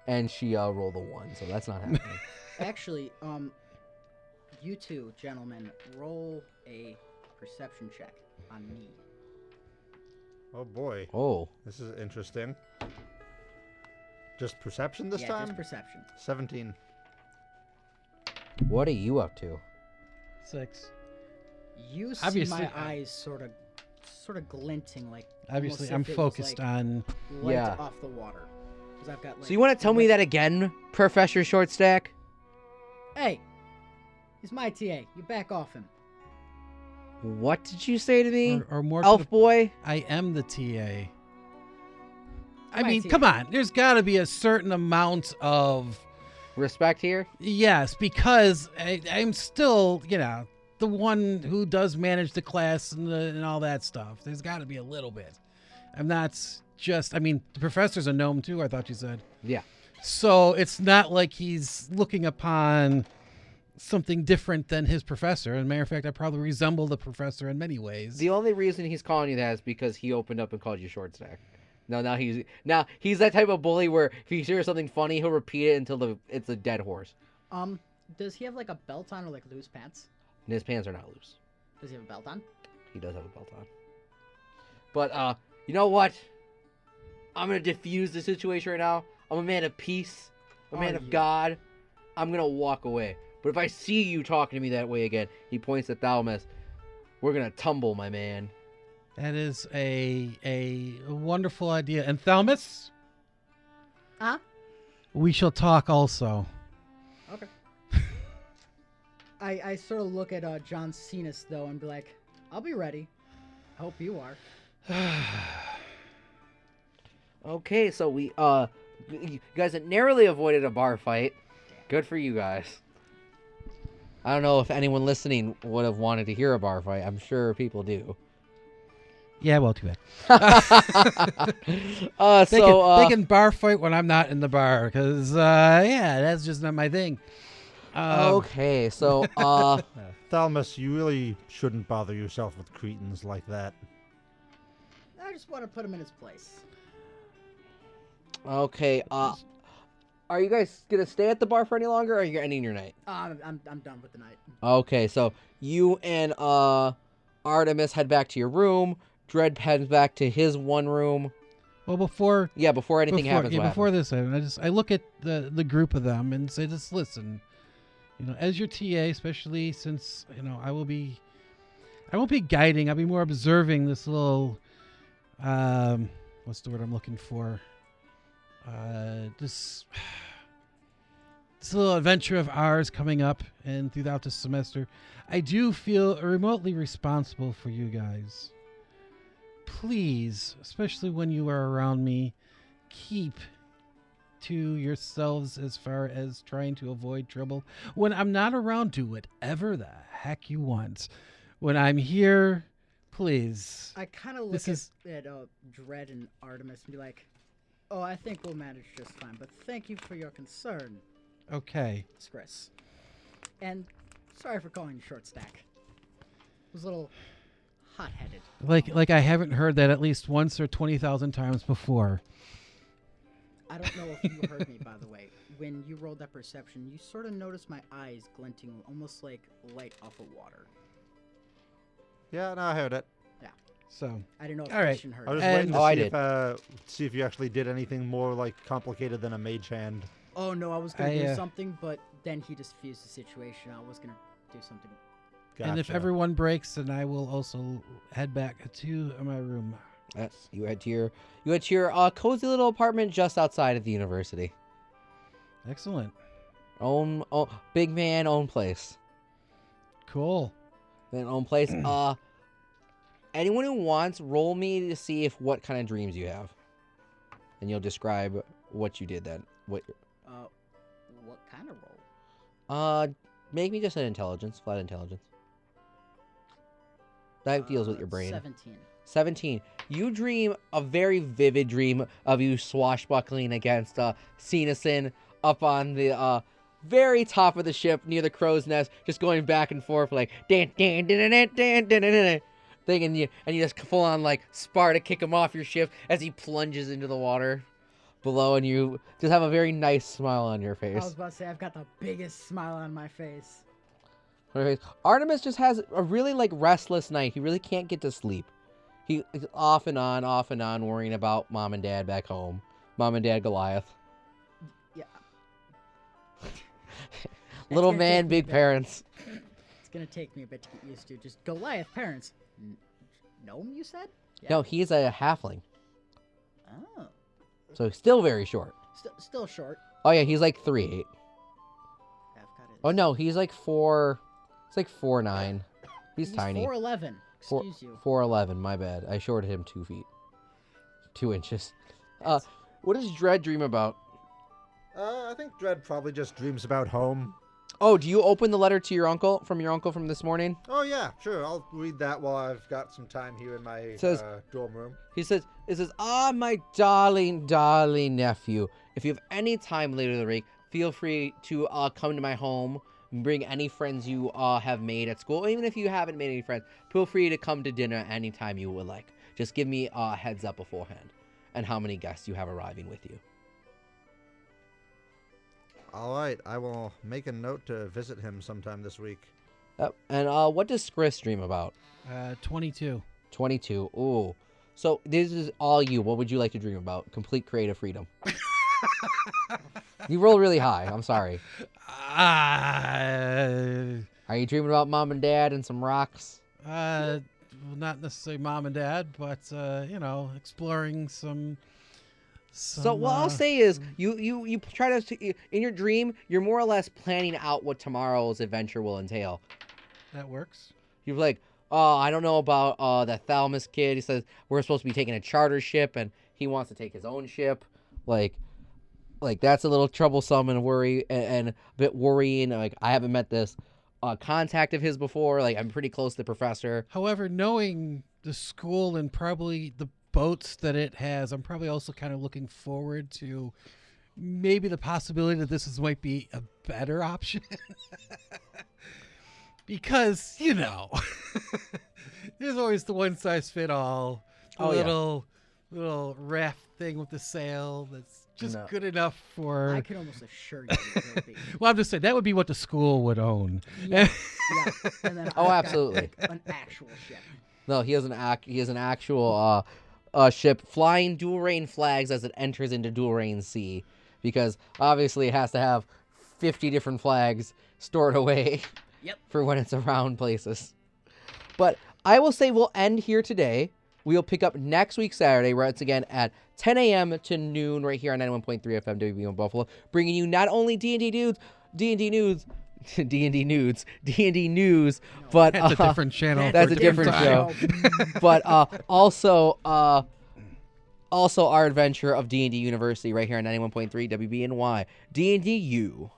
And she rolled a 1, so that's not happening. Actually, you two gentlemen, roll a perception check on me. Oh, boy. Oh. This is interesting. Just perception this time? Yeah, just perception. 17. What are you up to? 6. You see Obviously, my eyes sort of glinting, like obviously I'm focused on light off the water. 'Cause I've got, like, so you want to tell me that again, Professor Shortstack? Hey, he's my TA. You back off him. What did you say to me, or more elf boy? I am the TA. I mean, come on. There's got to be a certain amount of respect here. Yes, because I'm still, the one who does manage the class and all that stuff. There's got to be a little bit. I'm not just. I mean, the professor's a gnome too. I thought you said. Yeah. So it's not like he's looking upon something different than his professor. As a matter of fact, I probably resemble the professor in many ways. The only reason he's calling you that is because he opened up and called you short stack. Now he's that type of bully where if he hears something funny, he'll repeat it until it's a dead horse. Does he have like a belt on or like loose pants? And his pants are not loose. Does he have a belt on? He does have a belt on. But you know what? I'm gonna diffuse the situation right now. I'm a man of peace, a man of God. I'm gonna walk away. But if I see you talking to me that way again, he points at Thalamus. We're gonna tumble, my man. That is a wonderful idea. And Thalamus? Huh? We shall talk also. Okay. I sort of look at John Cena's though and be like, I'll be ready. Hope you are. Okay, so we you guys narrowly avoided a bar fight. Good for you guys. I don't know if anyone listening would have wanted to hear a bar fight. I'm sure people do. Yeah, well, too bad. They can bar fight when I'm not in the bar, because, that's just not my thing. Okay, so, Thalamus, you really shouldn't bother yourself with cretins like that. I just want to put him in his place. Okay, are you guys gonna stay at the bar for any longer, or are you ending your night? I'm done with the night. Okay, so you and Artemis head back to your room. Dread heads back to his one room. Well, before anything happens. Yeah, before this, I look at the group of them and say, just listen. As your TA, especially since I won't be guiding. I'll be more observing this little. What's the word I'm looking for? This little adventure of ours coming up and throughout the semester. I do feel remotely responsible for you guys. Please, especially when you are around me, keep to yourselves as far as trying to avoid trouble. When I'm not around, do whatever the heck you want. When I'm here, please. I kind of look at Dread and Artemis and be like, oh, I think we'll manage just fine, but thank you for your concern. Okay. Chris. And sorry for calling you short stack. It was a little hot-headed. Like I haven't heard that at least once or 20,000 times before. I don't know if you heard me, by the way. When you rolled that perception, you sort of noticed my eyes glinting almost like light off of water. Yeah, no, I heard it. Yeah. So, I didn't know if all right. Christian heard I was it. waiting to see if you actually did anything more like complicated than a mage hand. Oh no, I was gonna do something, but then he just fused the situation. I was gonna do something. Gotcha. And if everyone breaks, then I will also head back to my room. Yes, you head to your cozy little apartment just outside of the university. Excellent. Big man, own place. Cool. Then own place. Anyone who wants, roll me to see what kind of dreams you have, and you'll describe what you did then. What kind of roll? Make me just an intelligence, flat intelligence. That deals with your brain. 17. You dream a very vivid dream of you swashbuckling against Cenacin up on the very top of the ship near the crow's nest, just going back and forth like dan dan dan dan dan dan dan thing, and you just full on like Sparta kick him off your ship as he plunges into the water below, and you just have a very nice smile on your face. I was about to say, I've got the biggest smile on my face. Artemis just has a really restless night. He really can't get to sleep. He's off and on worrying about mom and dad back home. Mom and dad Goliath. Yeah. Little man, big parents. It's gonna take me a bit to get used to. Just Goliath parents. Gnome, you said? Yeah. No, he's a halfling. Oh. So still very short. Still short. Oh yeah, he's like 3'8". Oh no, he's like 4. It's like 4'9". He's tiny. 4'11". Excuse you. 4'11". My bad. I shorted him 2 feet, 2 inches. What does Dread dream about? I think Dread probably just dreams about home. Oh, do you open the letter to your uncle from this morning? Oh yeah, sure. I'll read that while I've got some time here in my dorm room. It says, my darling, darling nephew. If you have any time later in the week, feel free to come to my home. Bring any friends you have made at school. Even if you haven't made any friends, feel free to come to dinner anytime you would like. Just give me a heads up beforehand and how many guests you have arriving with you. All right, I will make a note to visit him sometime this week. And what does Chris dream about? 22. 22. Ooh. So this is all you. What would you like to dream about? Complete creative freedom. You roll really high. I'm sorry. Are you dreaming about mom and dad and some rocks? Well, not necessarily mom and dad, but exploring some. So what I'll say is, you try to in your dream, you're more or less planning out what tomorrow's adventure will entail. That works. You're like, oh, I don't know about that Thalamus kid. He says we're supposed to be taking a charter ship, and he wants to take his own ship. Like that's a little troublesome and a bit worrying. Like I haven't met this contact of his before. Like I'm pretty close to the professor. However, knowing the school and probably the boats that it has, I'm probably also kind of looking forward to maybe the possibility that might be a better option. Because, there's always the one size fit all. Little raft thing with the sail that's just good enough for. I can almost assure you it will be. Well, I'm just saying that would be what the school would own. Yeah. And then absolutely. An actual ship. No, he has an actual ship flying dual reign flags as it enters into dual reign sea, because obviously it has to have 50 different flags stored away. Yep. For when it's around places. But I will say we'll end here today. We'll pick up next week Saturday, where it's again at 10 a.m. to noon right here on 91.3 FM WBN Buffalo, bringing you not only D&D news, but that's a different channel. That's a different show. But also our adventure of D&D University right here on 91.3 WBNY. D&D U.